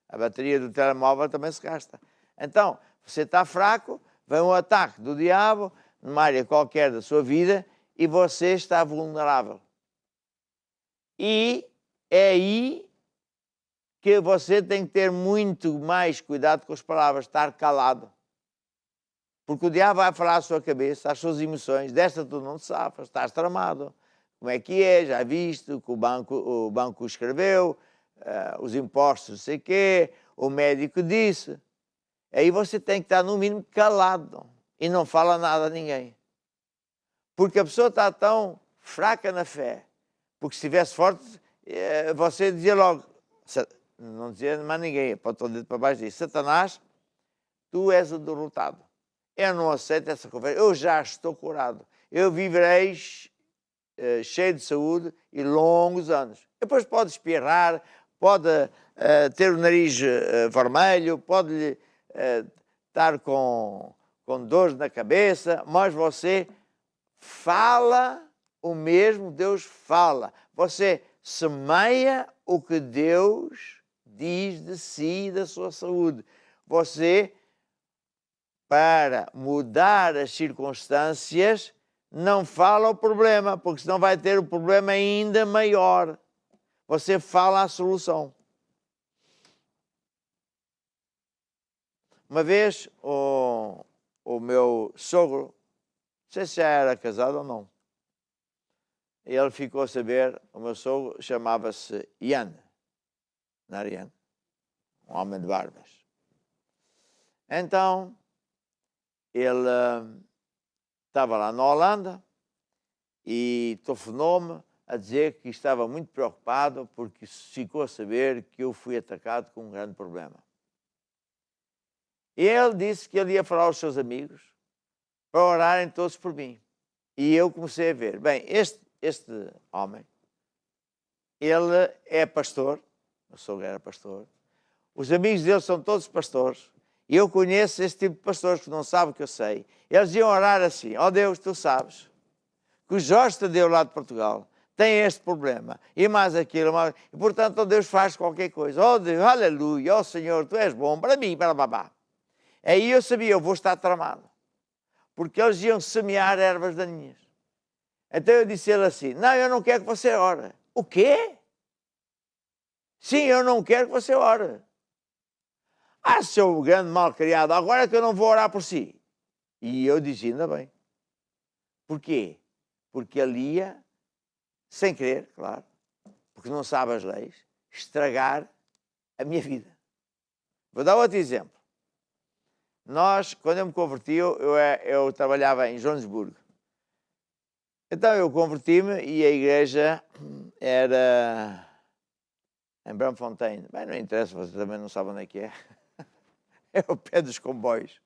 A bateria do telemóvel também se gasta. Então, você está fraco, vem um ataque do diabo numa área qualquer da sua vida e você está vulnerável. E é aí que você tem que ter muito mais cuidado com as palavras, estar calado. Porque o diabo vai falar à sua cabeça, às suas emoções, desta tu não te safas, estás tramado. Como é que é? Já viste o que o banco escreveu, os impostos, não sei o quê, o médico disse. Aí você tem que estar, no mínimo, calado e não fala nada a ninguém. Porque a pessoa está tão fraca na fé. Porque se estivesse forte, você dizia logo, não dizia mais ninguém, pode o dedo para baixo disso, Satanás, tu és o derrotado. Eu não aceito essa conversa, eu já estou curado. Eu viverei cheio de saúde e longos anos. Depois pode espirrar, pode ter o nariz vermelho, pode estar com dores na cabeça, mas você fala o mesmo Deus fala. Você semeia o que Deus diz de si e da sua saúde. Você, para mudar as circunstâncias, não fala o problema, porque senão vai ter um problema ainda maior. Você fala a solução. Uma vez, o meu sogro, não sei se já era casado ou não, ele ficou a saber, o meu sogro chamava-se Ian, não era Ian, um homem de barbas. Então, ele estava lá na Holanda e telefonou-me a dizer que estava muito preocupado porque ficou a saber que eu fui atacado com um grande problema. E ele disse que ele ia falar aos seus amigos para orarem todos por mim. E eu comecei a ver, bem, este homem, ele é pastor, eu sou era pastor, os amigos dele são todos pastores, e eu conheço esse tipo de pastores que não sabem o que eu sei. Eles iam orar assim, Deus, tu sabes que o Jorge Tadeu lá de Portugal tem este problema, e mais aquilo, e portanto, Deus faz qualquer coisa. Deus, aleluia, Senhor, tu és bom para mim, para babá. Aí eu sabia, eu vou estar tramado, porque eles iam semear ervas daninhas. Então eu disse a ele assim, não, eu não quero que você ore. O quê? Sim, eu não quero que você ore. Seu grande mal-criado, agora é que eu não vou orar por si. E eu disse, ainda bem. Por quê? Porque ele ia, sem querer, claro, porque não sabe as leis, estragar a minha vida. Vou dar outro exemplo. Quando eu me converti, eu trabalhava em Joanesburgo. Então eu converti-me e a igreja era em Braamfontein. Bem, não interessa, você também não sabe onde é que é. É o pé dos comboios.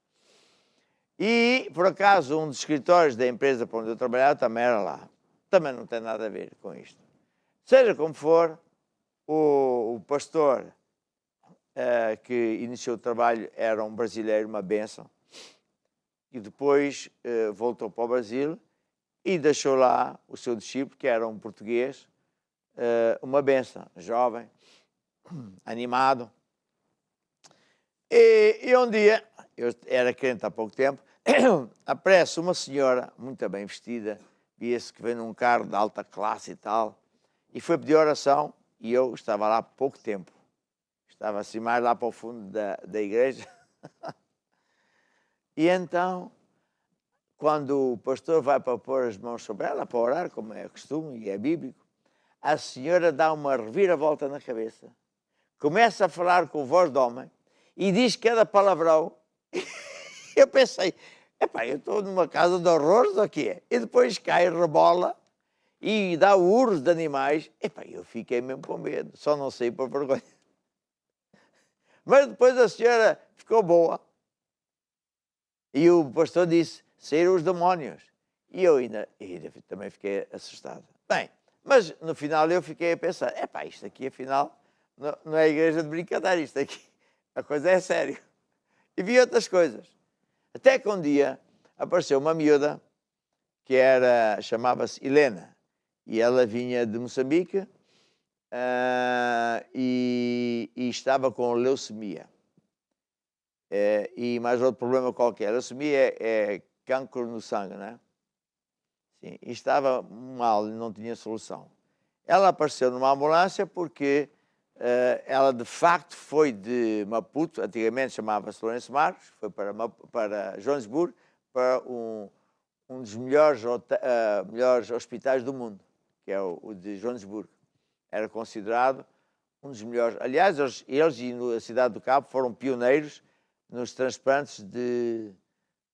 E, por acaso, um dos escritórios da empresa para onde eu trabalhava também era lá. Também não tem nada a ver com isto. Seja como for, o pastor que iniciou o trabalho era um brasileiro, uma bênção, e depois voltou para o Brasil e deixou lá o seu discípulo, que era um português, uma bênção, jovem, animado. E um dia, eu era crente há pouco tempo, aparece uma senhora muito bem vestida, via-se que vem num carro de alta classe e tal, e foi pedir oração, e eu estava lá há pouco tempo. Estava assim mais lá para o fundo da igreja. E então, quando o pastor vai para pôr as mãos sobre ela, para orar, como é costume e é bíblico, a senhora dá uma reviravolta na cabeça, começa a falar com voz de homem e diz cada palavrão. Eu pensei, epá, eu estou numa casa de horrores ou quê? E depois cai, rebola e dá urros de animais. Epá, eu fiquei mesmo com medo, só não sei por vergonha. Mas depois a senhora ficou boa. E o pastor disse, saíram os demónios. E eu ainda também fiquei assustado. Bem, mas no final eu fiquei a pensar, epá, isto aqui afinal não é igreja de brincadeira, isto aqui, a coisa é sério. E vi outras coisas. Até que um dia apareceu uma miúda que chamava-se Helena. E ela vinha de Moçambique e estava com leucemia. E mais outro problema qualquer. Leucemia é cancro no sangue, não é? Sim, e estava mal, não tinha solução. Ela apareceu numa ambulância porque ela de facto foi de Maputo, antigamente chamava-se Lourenço Marques, foi para Joanesburgo, para um dos melhores hospitais do mundo, que é o de Joanesburgo. Era considerado um dos melhores. Aliás, eles e a cidade do Cabo foram pioneiros nos transplantes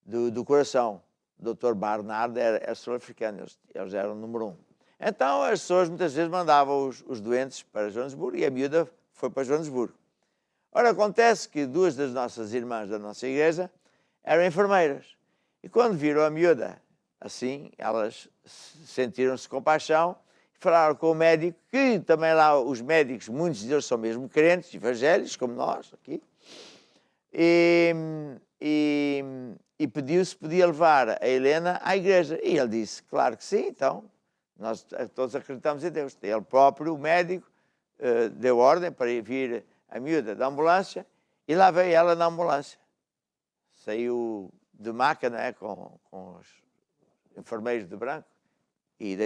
do coração. O Dr. Barnard era sul-africano, eles eram o número 1. Então, as pessoas muitas vezes mandavam os doentes para Joanesburgo e a miúda foi para Joanesburgo. Ora, acontece que 2 das nossas irmãs da nossa igreja eram enfermeiras. E quando viram a miúda assim, elas sentiram-se com paixão e falaram com o médico, que também lá os médicos, muitos deles são mesmo crentes, evangélicos, como nós aqui, e pediu se podia levar a Helena à igreja. E ele disse, claro que sim, então, nós todos acreditamos em Deus. Ele próprio, o médico, deu ordem para ir vir a miúda da ambulância e lá veio ela na ambulância. Saiu de maca, não é, com os enfermeiros de branco e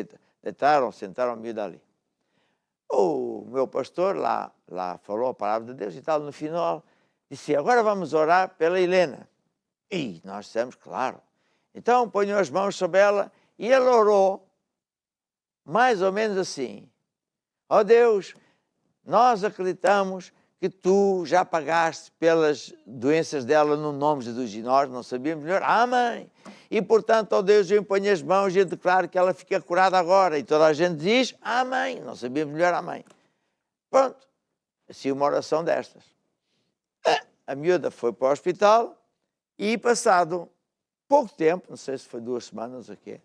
sentaram a miúda ali. O meu pastor lá falou a palavra de Deus e tal, no final disse, agora vamos orar pela Helena. E nós dissemos, claro. Então ponham as mãos sobre ela e ele orou mais ou menos assim. Ó Deus, nós acreditamos que tu já pagaste pelas doenças dela no nome de Jesus e nós não sabíamos melhor. Amém. E portanto, ó Deus, eu ponho as mãos e eu declaro que ela fica curada agora. E toda a gente diz, amém. Não sabíamos melhor, amém. Pronto. Assim uma oração destas. A miúda foi para o hospital e passado pouco tempo, não sei se foi 2 semanas ou o quê,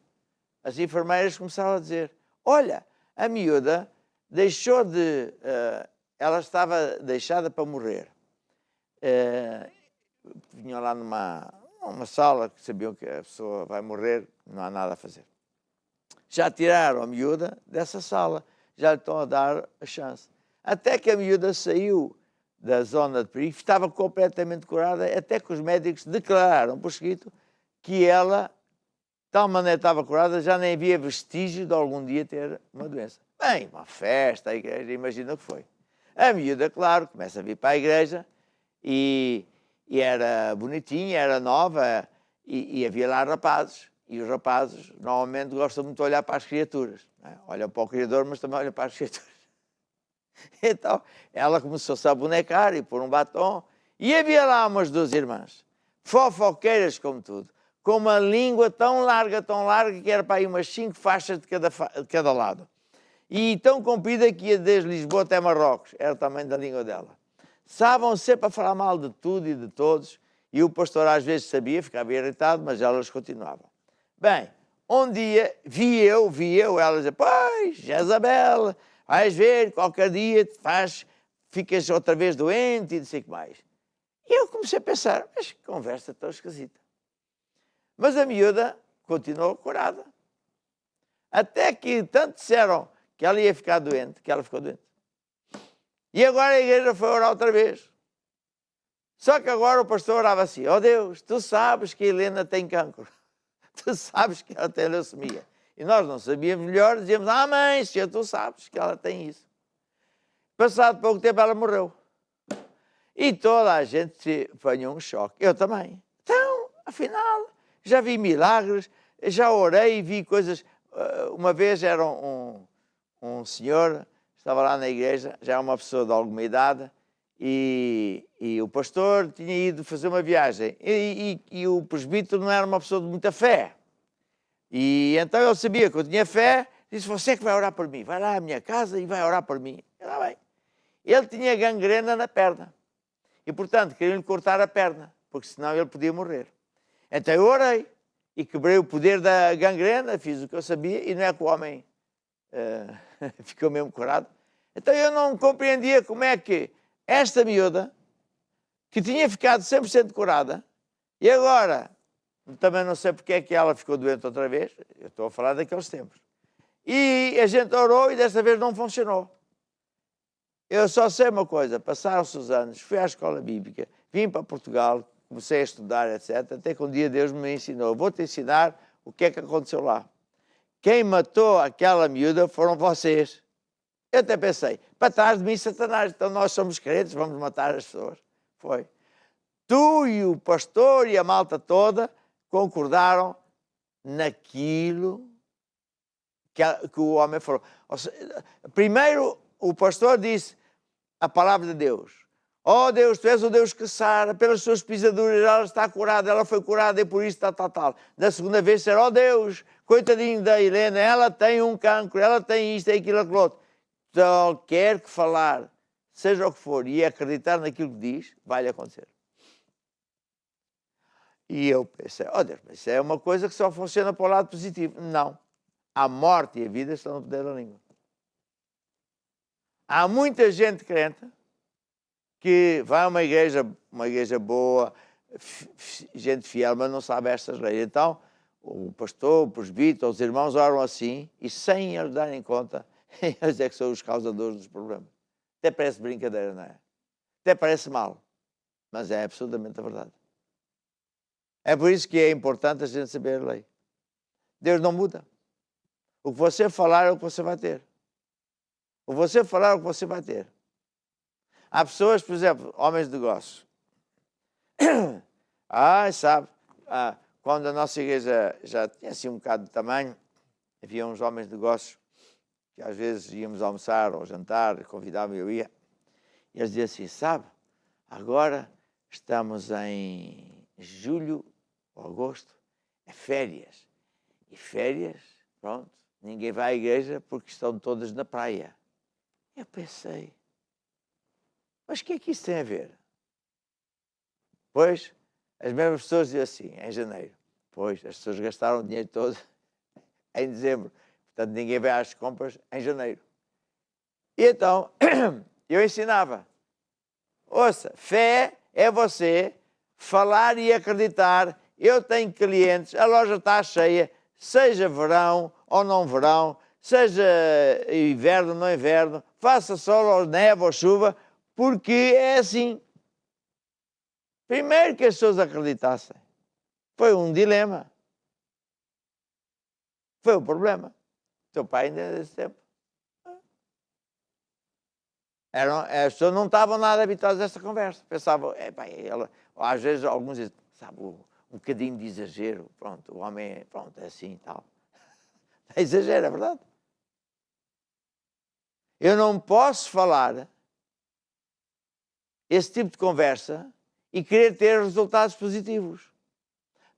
as enfermeiras começaram a dizer, olha, a miúda deixou de... ela estava deixada para morrer. Vinham lá numa sala que sabiam que a pessoa vai morrer, não há nada a fazer. Já tiraram a miúda dessa sala, já lhe estão a dar a chance. Até que a miúda saiu da zona de perigo, estava completamente curada, até que os médicos declararam por escrito que ela, de tal maneira estava curada, já nem havia vestígio de algum dia ter uma doença. Bem, uma festa, a igreja, imagina o que foi. A miúda, claro, começa a vir para a igreja e era bonitinha, era nova e havia lá rapazes. E os rapazes normalmente gostam muito de olhar para as criaturas. Não é? Olham para o Criador, mas também olham para as criaturas. Então, ela começou-se a bonecar e pôr um batom. E havia lá umas 2 irmãs, fofoqueiras como tudo, com uma língua tão larga, que era para aí umas 5 faixas de cada lado. E tão comprida que ia desde Lisboa até Marrocos. Era o tamanho da língua dela. Estavam sempre a falar mal de tudo e de todos. E o pastor às vezes sabia, ficava irritado, mas elas continuavam. Bem, um dia vi eu, ela dizer, pois, Jezabel, vais ver, qualquer dia ficas outra vez doente e não sei o que mais. E eu comecei a pensar, mas que conversa tão esquisita. Mas a miúda continuou curada. Até que tanto disseram que ela ia ficar doente, que ela ficou doente. E agora a igreja foi orar outra vez. Só que agora o pastor orava assim, ó Deus, tu sabes que a Helena tem cancro. Tu sabes que ela tem leucemia. E nós não sabíamos melhor, dizíamos, mãe, senhor, tu sabes que ela tem isso. Passado pouco tempo ela morreu. E toda a gente apanhou um choque. Eu também. Então, afinal, já vi milagres, já orei e vi coisas. Uma vez era um senhor, estava lá na igreja, já é uma pessoa de alguma idade, e o pastor tinha ido fazer uma viagem. E o presbítero não era uma pessoa de muita fé. E então ele sabia que eu tinha fé, disse, você que vai orar por mim, vai lá à minha casa e vai orar por mim. Está bem. Ele tinha gangrena na perna. E, portanto, queriam-lhe cortar a perna, porque senão ele podia morrer. Então eu orei e quebrei o poder da gangrena, fiz o que eu sabia, e não é que o homem ficou mesmo curado. Então eu não compreendia como é que esta miúda, que tinha ficado 100% curada, e agora, também não sei porque é que ela ficou doente outra vez, eu estou a falar daqueles tempos. E a gente orou e desta vez não funcionou. Eu só sei uma coisa, passaram-se os anos, fui à escola bíblica, vim para Portugal, comecei a estudar, etc. Até que um dia Deus me ensinou, vou-te ensinar o que é que aconteceu lá. Quem matou aquela miúda foram vocês. Eu até pensei, para trás de mim, Satanás, então nós somos crentes, vamos matar as pessoas. Foi. Tu e o pastor e a malta toda concordaram naquilo que o homem falou. Seja, primeiro, o pastor disse a palavra de Deus. Oh Deus, tu és o Deus que sara, pelas suas pisaduras ela está curada, ela foi curada e por isso tal. Da segunda vez disseram, oh Deus, coitadinho da Helena, ela tem um cancro, ela tem isto, aquilo, aquilo outro. Então, quer que falar, seja o que for, e acreditar naquilo que diz, vai-lhe acontecer. E eu pensei, oh Deus, mas isso é uma coisa que só funciona para o lado positivo. Não. A morte e a vida estão no poder da língua. Há muita gente crente que vai a uma igreja boa, gente fiel, mas não sabe estas leis. Então, o pastor, o presbítero, os irmãos oram assim, e sem eles darem conta, eles é que são os causadores dos problemas. Até parece brincadeira, não é? Até parece mal, mas é absolutamente a verdade. É por isso que é importante a gente saber a lei. Deus não muda. O que você falar é o que você vai ter. O que você falar é o que você vai ter. Há pessoas, por exemplo, homens de negócios. Sabe, quando a nossa igreja já tinha assim um bocado de tamanho, havia uns homens de negócios que às vezes íamos almoçar ou jantar, convidavam e eu ia. E eles diziam assim, sabe, agora estamos em julho ou agosto, é férias. E férias, pronto, ninguém vai à igreja porque estão todas na praia. Eu pensei, mas o que é que isso tem a ver? Pois, as mesmas pessoas diziam assim, em janeiro. Pois, as pessoas gastaram o dinheiro todo em dezembro. Portanto, ninguém vai às compras em janeiro. E então, eu ensinava. Ouça, fé é você falar e acreditar. Eu tenho clientes, a loja está cheia, seja verão ou não verão, seja inverno ou não inverno, faça sol ou neve ou chuva, porque é assim. Primeiro que as pessoas acreditassem. Foi um dilema. Foi um problema. Teu pai ainda é desse tempo. As pessoas não estavam nada habituadas a esta conversa. Pensavam, às vezes alguns dizem, sabe, um bocadinho de exagero. Pronto, o homem é assim e tal. É exagero, é verdade. Eu não posso falar esse tipo de conversa e querer ter resultados positivos.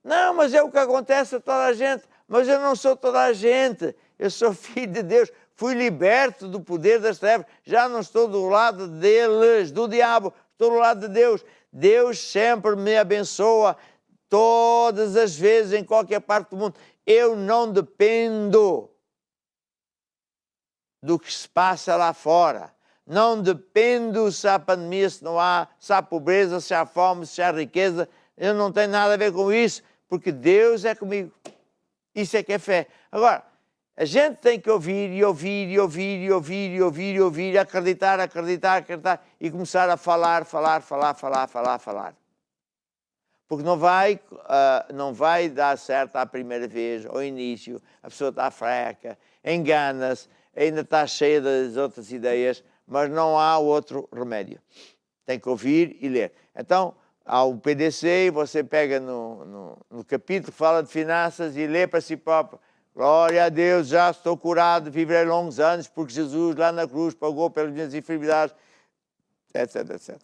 Não, mas é o que acontece a toda a gente. Mas eu não sou toda a gente. Eu sou filho de Deus. Fui liberto do poder das trevas. Já não estou do lado deles, do diabo. estou do lado de Deus. Deus sempre me abençoa, todas as vezes, em qualquer parte do mundo. Eu não dependo do que se passa lá fora. Não dependo se há pandemia, se não há, se há pobreza, se há fome, se há riqueza. Eu não tenho nada a ver com isso, porque Deus é comigo. Isso é que é fé. Agora, a gente tem que ouvir e ouvir e ouvir e ouvir e ouvir e ouvir, acreditar, acreditar, acreditar e começar a falar. Porque não vai dar certo à primeira vez, ao início, a pessoa está fraca, engana-se, ainda está cheia das outras ideias, mas não há outro remédio. Tem que ouvir e ler. Então, há o PDC, você pega no capítulo que fala de finanças e lê para si próprio. Glória a Deus, já estou curado, viverei longos anos, porque Jesus lá na cruz pagou pelas minhas enfermidades, etc, etc.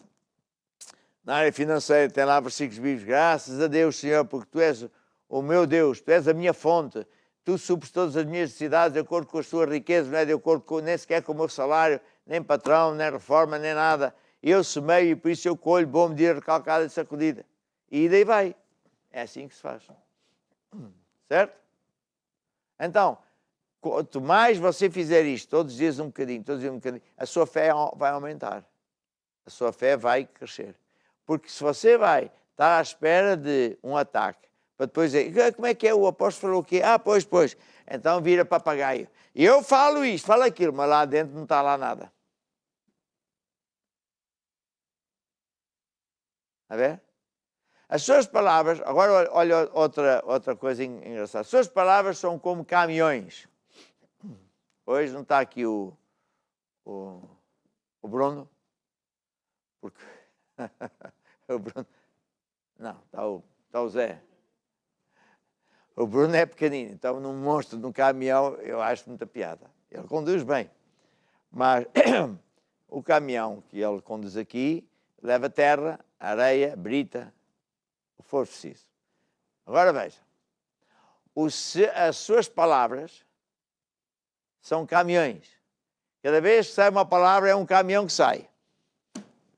Na área financeira tem lá versículos bíblicos. Graças a Deus, Senhor, porque Tu és o meu Deus, Tu és a minha fonte, Tu supres todas as minhas necessidades de acordo com as Tuas riquezas, não é de acordo com, nem sequer com o meu salário, nem patrão, nem reforma, nem nada. Eu semeio e por isso eu colho, boa medida, recalcada e sacudida. E daí vai. É assim que se faz. Certo? Então, quanto mais você fizer isto, todos os dias um bocadinho, a sua fé vai aumentar. A sua fé vai crescer. Porque se você vai estar à espera de um ataque, para depois dizer, como é que é, o apóstolo falou o quê? Ah, pois, então vira papagaio. E eu falo isto, falo aquilo, mas lá dentro não está lá nada. A ver? As suas palavras, agora olha outra coisa engraçada. As suas palavras são como caminhões. Hoje não está aqui o Bruno, porque o Bruno, não, está o Zé. O Bruno é pequenino, então num monstro, num caminhão, eu acho muita piada. Ele conduz bem, mas o caminhão que ele conduz aqui leva terra, areia, brita, o que for preciso. Agora veja, as suas palavras são caminhões. Cada vez que sai uma palavra é um caminhão que sai.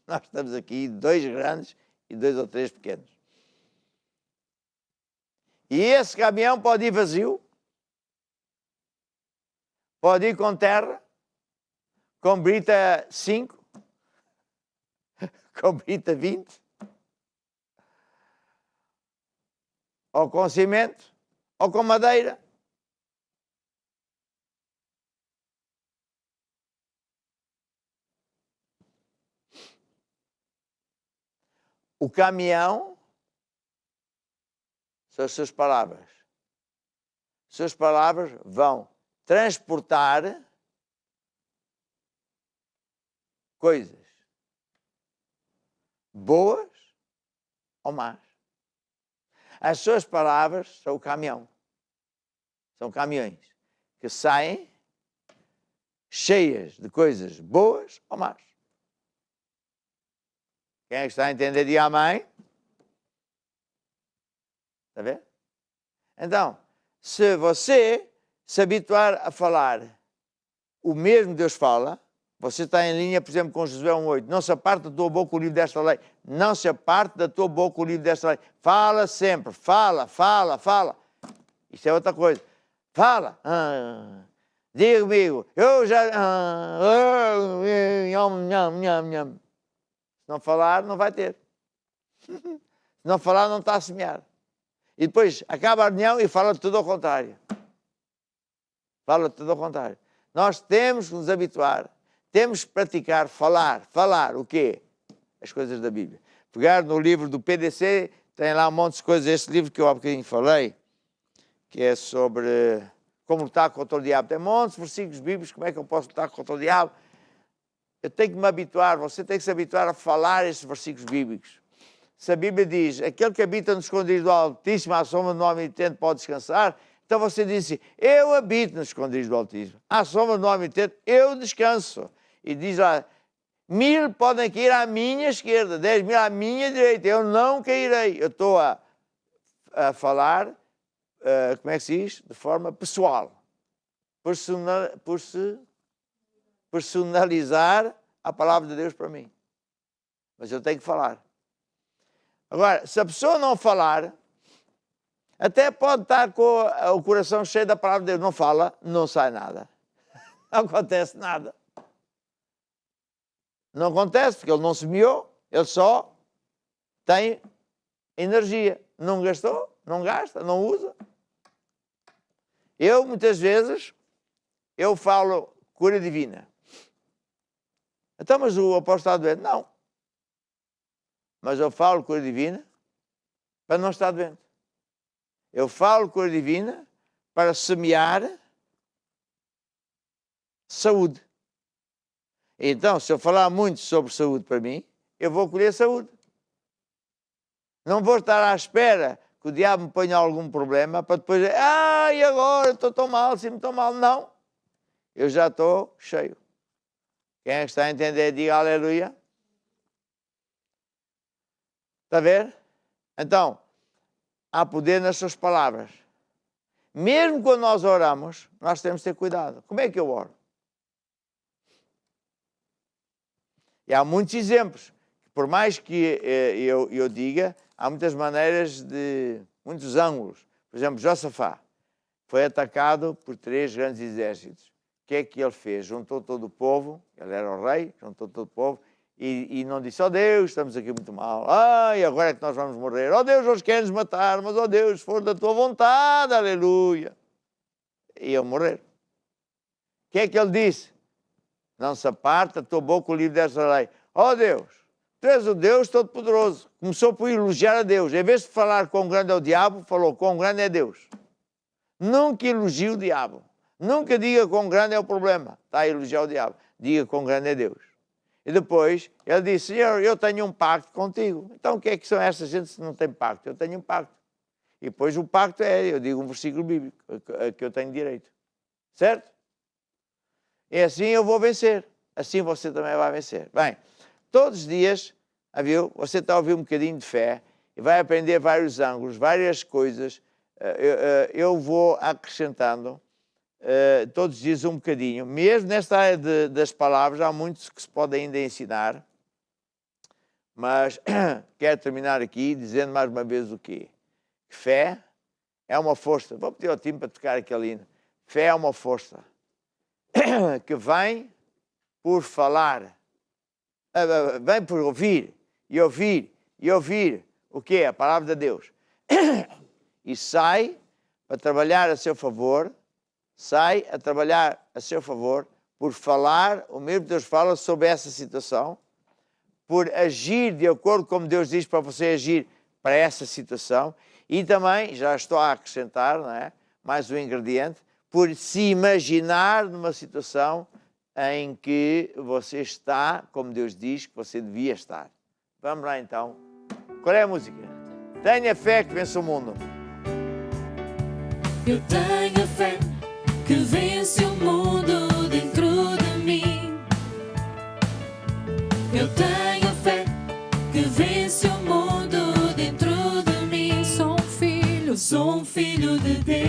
Nós estamos aqui 2 grandes e 2 ou 3 pequenos. E esse caminhão pode ir vazio, pode ir com terra, com brita 5, com brita 20, ou com cimento, ou com madeira. O caminhão são as suas palavras. As suas palavras vão transportar coisas boas ou más. As suas palavras são o caminhão. São caminhões que saem cheias de coisas boas ou más. Quem é que está a entender? Diga amém. Está a ver? Então, se você se habituar a falar o mesmo Deus fala, você está em linha, por exemplo, com Josué 1:8. Não se aparte da tua boca o livro desta lei. Não se aparte da tua boca o livro desta lei. Fala sempre. Fala. Isto é outra coisa. Fala. Diga comigo. Eu já... Se não falar, não vai ter. Se não falar, não está a semear. E depois acaba a reunião e fala tudo ao contrário. Fala tudo ao contrário. Nós temos que nos habituar, temos que praticar, falar o quê? As coisas da Bíblia. Pegar no livro do PDC, tem lá um monte de coisas, esse livro que eu há bocadinho falei, que é sobre como lutar contra o diabo. Tem montes de versículos bíblicos, como é que eu posso lutar contra o diabo? Eu tenho que me habituar, você tem que se habituar a falar esses versículos bíblicos. Se a Bíblia diz, aquele que habita no esconderijo do Altíssimo, à sombra do Omnipotente pode descansar, então você diz assim, eu habito no esconderijo do Altíssimo, à sombra do Omnipotente, eu descanso. E diz lá, 1000 podem cair à minha esquerda, 10.000 à minha direita, eu não cairei. Eu estou a falar, como é que se diz? De forma pessoal. Personalizar a palavra de Deus para mim. mas eu tenho que falar. Agora, se a pessoa não falar, até pode estar com o coração cheio da palavra de Deus, não fala, não sai nada. Não acontece nada. Não acontece porque ele não semeou, ele só tem energia. Não gastou, não gasta, não usa. Eu, muitas vezes, eu falo cura divina. Então, mas o apóstolo está doente? Não. Mas eu falo cura divina para não estar doente. Eu falo cura divina para semear saúde. Então, se eu falar muito sobre saúde para mim, eu vou colher saúde. Não vou estar à espera que o diabo me ponha algum problema para depois dizer, e agora estou tão mal, se me estou mal. Não. Eu já estou cheio. Quem é que está a entender? Diga aleluia. Está a ver? Então, há poder nas suas palavras. Mesmo quando nós oramos, nós temos de ter cuidado. Como é que eu oro? E há muitos exemplos. Por mais que eu diga, há muitas maneiras muitos ângulos. Por exemplo, Josafá foi atacado por 3 grandes exércitos. O que é que ele fez? Juntou todo o povo, ele era o rei, juntou todo o povo, e não disse, Deus, estamos aqui muito mal. E agora é que nós vamos morrer. Deus, eles querem nos matar, mas, Deus, se for da tua vontade, aleluia. E iam morrer. O que é que ele disse? Não se aparta a tua boca o livro desta lei. Deus, tu és o Deus Todo-Poderoso. Começou por elogiar a Deus. Em vez de falar quão grande é o diabo, falou quão grande é Deus. Nunca elogie o diabo. Nunca diga quão grande é o problema. Está a elogiar o diabo. Diga quão grande é Deus. E depois ele disse, Senhor, eu tenho um pacto contigo. Então o que é que são essas gente se não tem pacto? Eu tenho um pacto. E depois o pacto eu digo um versículo bíblico que eu tenho direito. Certo? E assim eu vou vencer. Assim você também vai vencer. Bem, todos os dias, viu? Você está a ouvir um bocadinho de fé e vai aprender vários ângulos, várias coisas. Eu vou acrescentando todos os dias um bocadinho. Mesmo nesta área das palavras, há muitos que se podem ainda ensinar. Mas quero terminar aqui dizendo mais uma vez o quê? Que fé é uma força. Vou pedir ao time para tocar aquele hino. Fé é uma força que vem por falar, vem por ouvir, e ouvir, e ouvir o que é? A palavra de Deus. E sai para trabalhar a seu favor, sai a trabalhar a seu favor por falar, o mesmo Deus fala sobre essa situação, por agir de acordo com Deus diz para você agir para essa situação, e também, já estou a acrescentar, não é? Mais um ingrediente, por se imaginar numa situação em que você está, como Deus diz que você devia estar. Vamos lá então. Qual é a música? Tenha fé que vence o mundo. Eu tenho fé que vence o mundo dentro de mim. Eu tenho fé que vence o mundo dentro de mim. Sou um filho de Deus,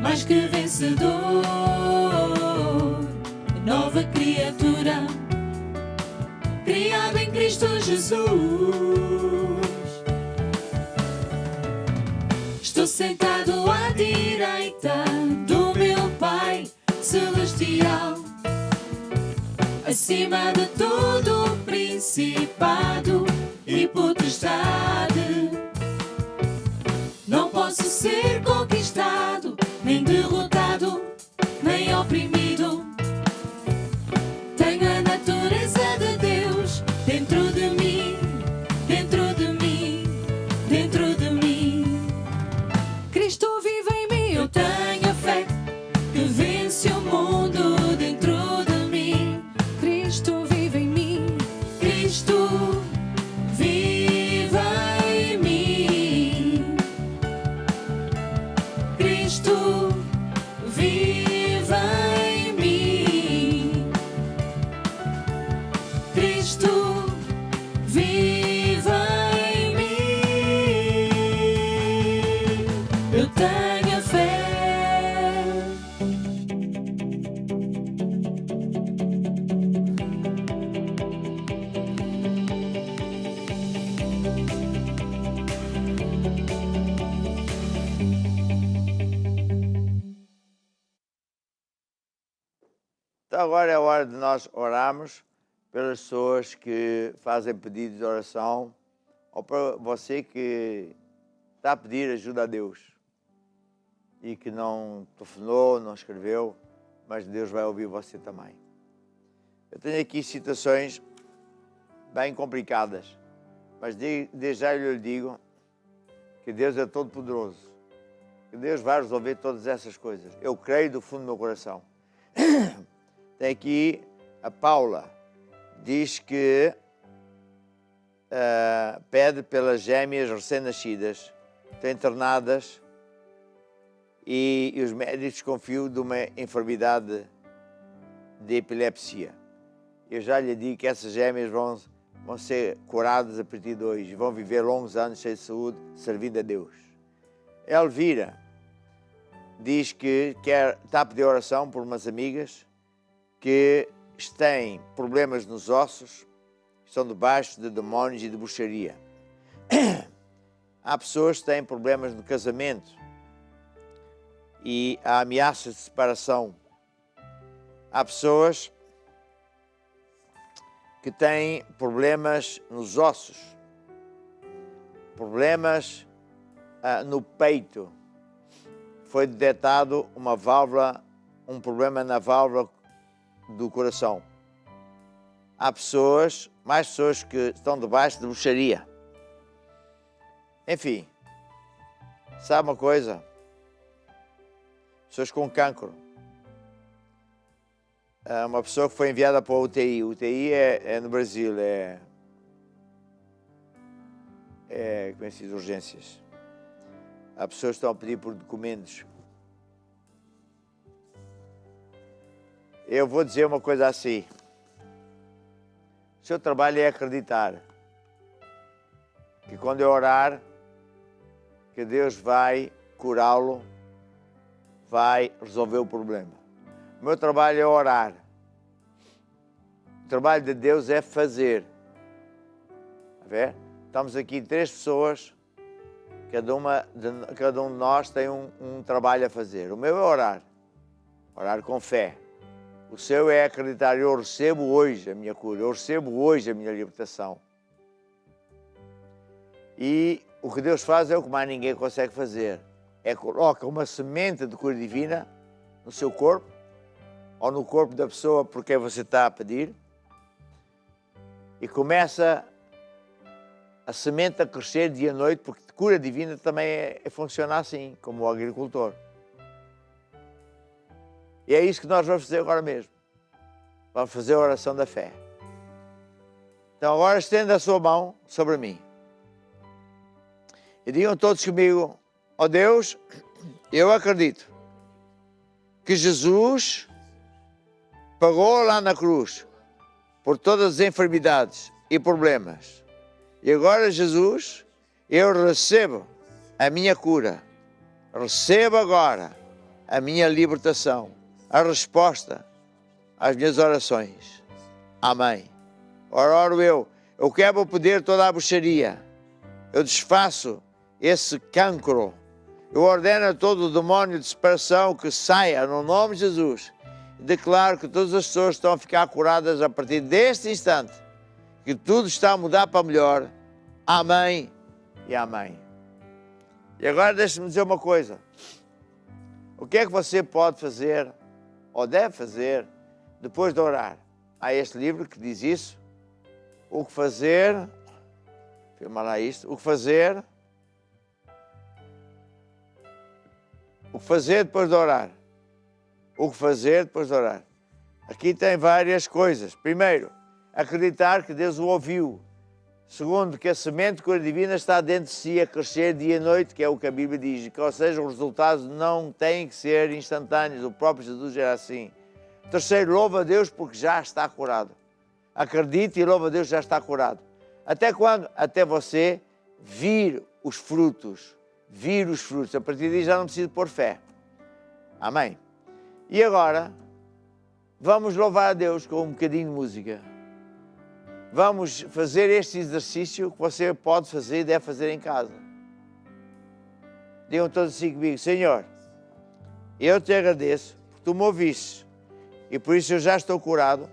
mais que vencedor, nova criatura, criado em Cristo Jesus. Estou sentado à direita do meu Pai Celestial, acima de todo principado e potestade. Não posso ser conquistado, nem derrotado, nem oprimido. Tenho a natureza de Deus dentro de mim, dentro de mim, dentro de mim. Cristo vive em mim, eu tenho fé que vence o mundo dentro de mim. Cristo vive em mim, Cristo vive em mim. Cristo Então agora é a hora de nós orarmos pelas pessoas que fazem pedidos de oração ou para você que está a pedir ajuda a Deus e que não telefonou, não escreveu, mas Deus vai ouvir você também. Eu tenho aqui situações bem complicadas, mas desde já eu lhe digo que Deus é todo poderoso, que Deus vai resolver todas essas coisas. Eu creio do fundo do meu coração. Tem aqui a Paula, diz que pede pelas gêmeas recém-nascidas, estão internadas e os médicos desconfiam de uma enfermidade de epilepsia. Eu já lhe digo que essas gêmeas vão ser curadas a partir de hoje, vão viver longos anos cheios de saúde, servindo a Deus. Elvira diz que está a pedir oração por umas amigas que têm problemas nos ossos, estão debaixo de demónios e de bruxaria. Há pessoas que têm problemas no casamento e há ameaças de separação. Há pessoas que têm problemas nos ossos, problemas no peito. Foi detectado um problema na válvula do coração. Há mais pessoas que estão debaixo de bruxaria. Enfim, sabe uma coisa? Pessoas com cancro. Uma pessoa que foi enviada para a UTI. UTI é no Brasil, conhecido urgências. Há pessoas que estão a pedir por documentos. Eu vou dizer uma coisa assim. O seu trabalho é acreditar que quando eu orar, que Deus vai curá-lo, vai resolver o problema. O meu trabalho é orar. O trabalho de Deus é fazer. Está a ver? Estamos aqui 3 pessoas, cada um de nós tem um trabalho a fazer. O meu é orar. Orar com fé. O seu é acreditar, eu recebo hoje a minha cura, eu recebo hoje a minha libertação. E o que Deus faz é o que mais ninguém consegue fazer. Coloca uma semente de cura divina no seu corpo, ou no corpo da pessoa por quem você está a pedir, e começa a semente a crescer dia e noite, porque cura divina também funciona assim, como o agricultor. E é isso que nós vamos fazer agora mesmo. Vamos fazer a oração da fé. Então agora estenda a sua mão sobre mim. E digam todos comigo: ó Deus, eu acredito que Jesus pagou lá na cruz por todas as enfermidades e problemas. E agora, Jesus, eu recebo a minha cura. Recebo agora a minha libertação, a resposta às minhas orações. Amém. Oro eu quebro o poder de toda a bruxaria. Eu desfaço esse cancro. Eu ordeno a todo o demónio de separação que saia no nome de Jesus. Declaro que todas as pessoas estão a ficar curadas a partir deste instante. Que tudo está a mudar para melhor. Amém e amém. E agora deixe-me dizer uma coisa. O que é que você pode fazer, ou deve fazer, depois de orar? Há este livro que diz isso. O que fazer... Filma lá isto. O que fazer depois de orar. O que fazer depois de orar. Aqui tem várias coisas. Primeiro, acreditar que Deus o ouviu. Segundo, que a semente de cura divina está dentro de si a crescer dia e noite, que é o que a Bíblia diz. Ou seja, os resultados não têm que ser instantâneos. O próprio Jesus era assim. Terceiro, louva a Deus porque já está curado. Acredite e louva a Deus, já está curado. Até quando? Até você vir os frutos. Vir os frutos. A partir daí já não precisa pôr fé. Amém? E agora, vamos louvar a Deus com um bocadinho de música. Vamos fazer este exercício que você pode fazer e deve fazer em casa. Digam todos assim comigo: Senhor, eu te agradeço porque tu me ouviste E por isso eu já estou curado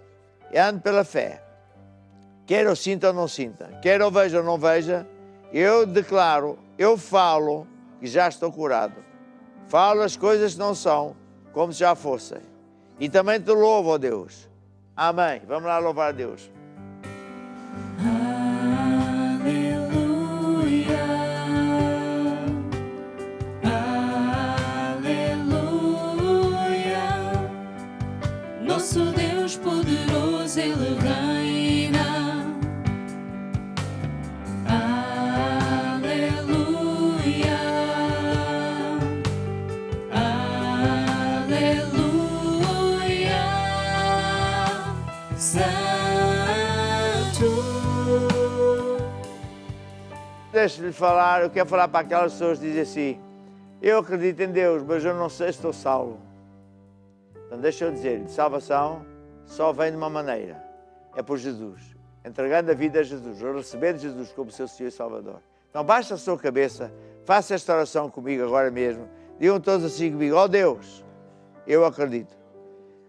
e ando pela fé. Quer eu sinta ou não sinta, quer eu veja ou não veja, eu declaro, eu falo que já estou curado. Falo as coisas que não são como se já fossem. E também te louvo, ó Deus. Amém. Vamos lá louvar a Deus. Aleluia, aleluia. Nosso Deus poderoso, Ele reina. Aleluia, aleluia. Deixa-lhe falar, eu quero falar para aquelas pessoas que dizem assim, eu acredito em Deus, mas eu não sei se estou salvo. Então deixa eu dizer-lhe, salvação só vem de uma maneira, é por Jesus, entregando a vida a Jesus, ou recebendo Jesus como seu Senhor e Salvador. Então baixa a sua cabeça, faça esta oração comigo agora mesmo, digam todos assim comigo, ó Deus, eu acredito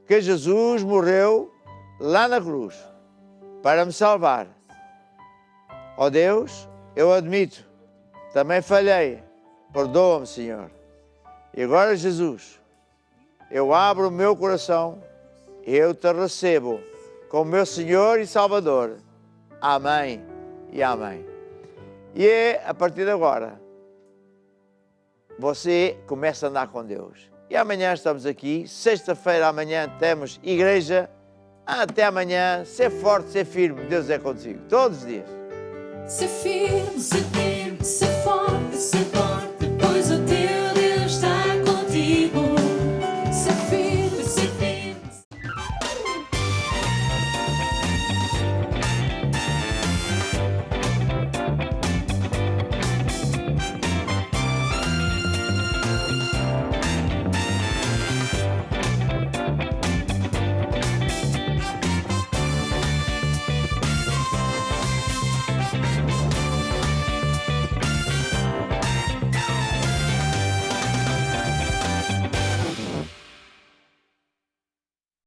que Jesus morreu lá na cruz para me salvar. Ó Deus, eu admito, também falhei, perdoa-me, Senhor. E agora, Jesus, eu abro o meu coração e eu te recebo como meu Senhor e Salvador. Amém e amém. E a partir de agora, você começa a andar com Deus. E amanhã estamos aqui, sexta-feira amanhã temos igreja. Até amanhã, ser forte, ser firme, Deus é contigo, todos os dias. Ser firme, ser forte, ser forte.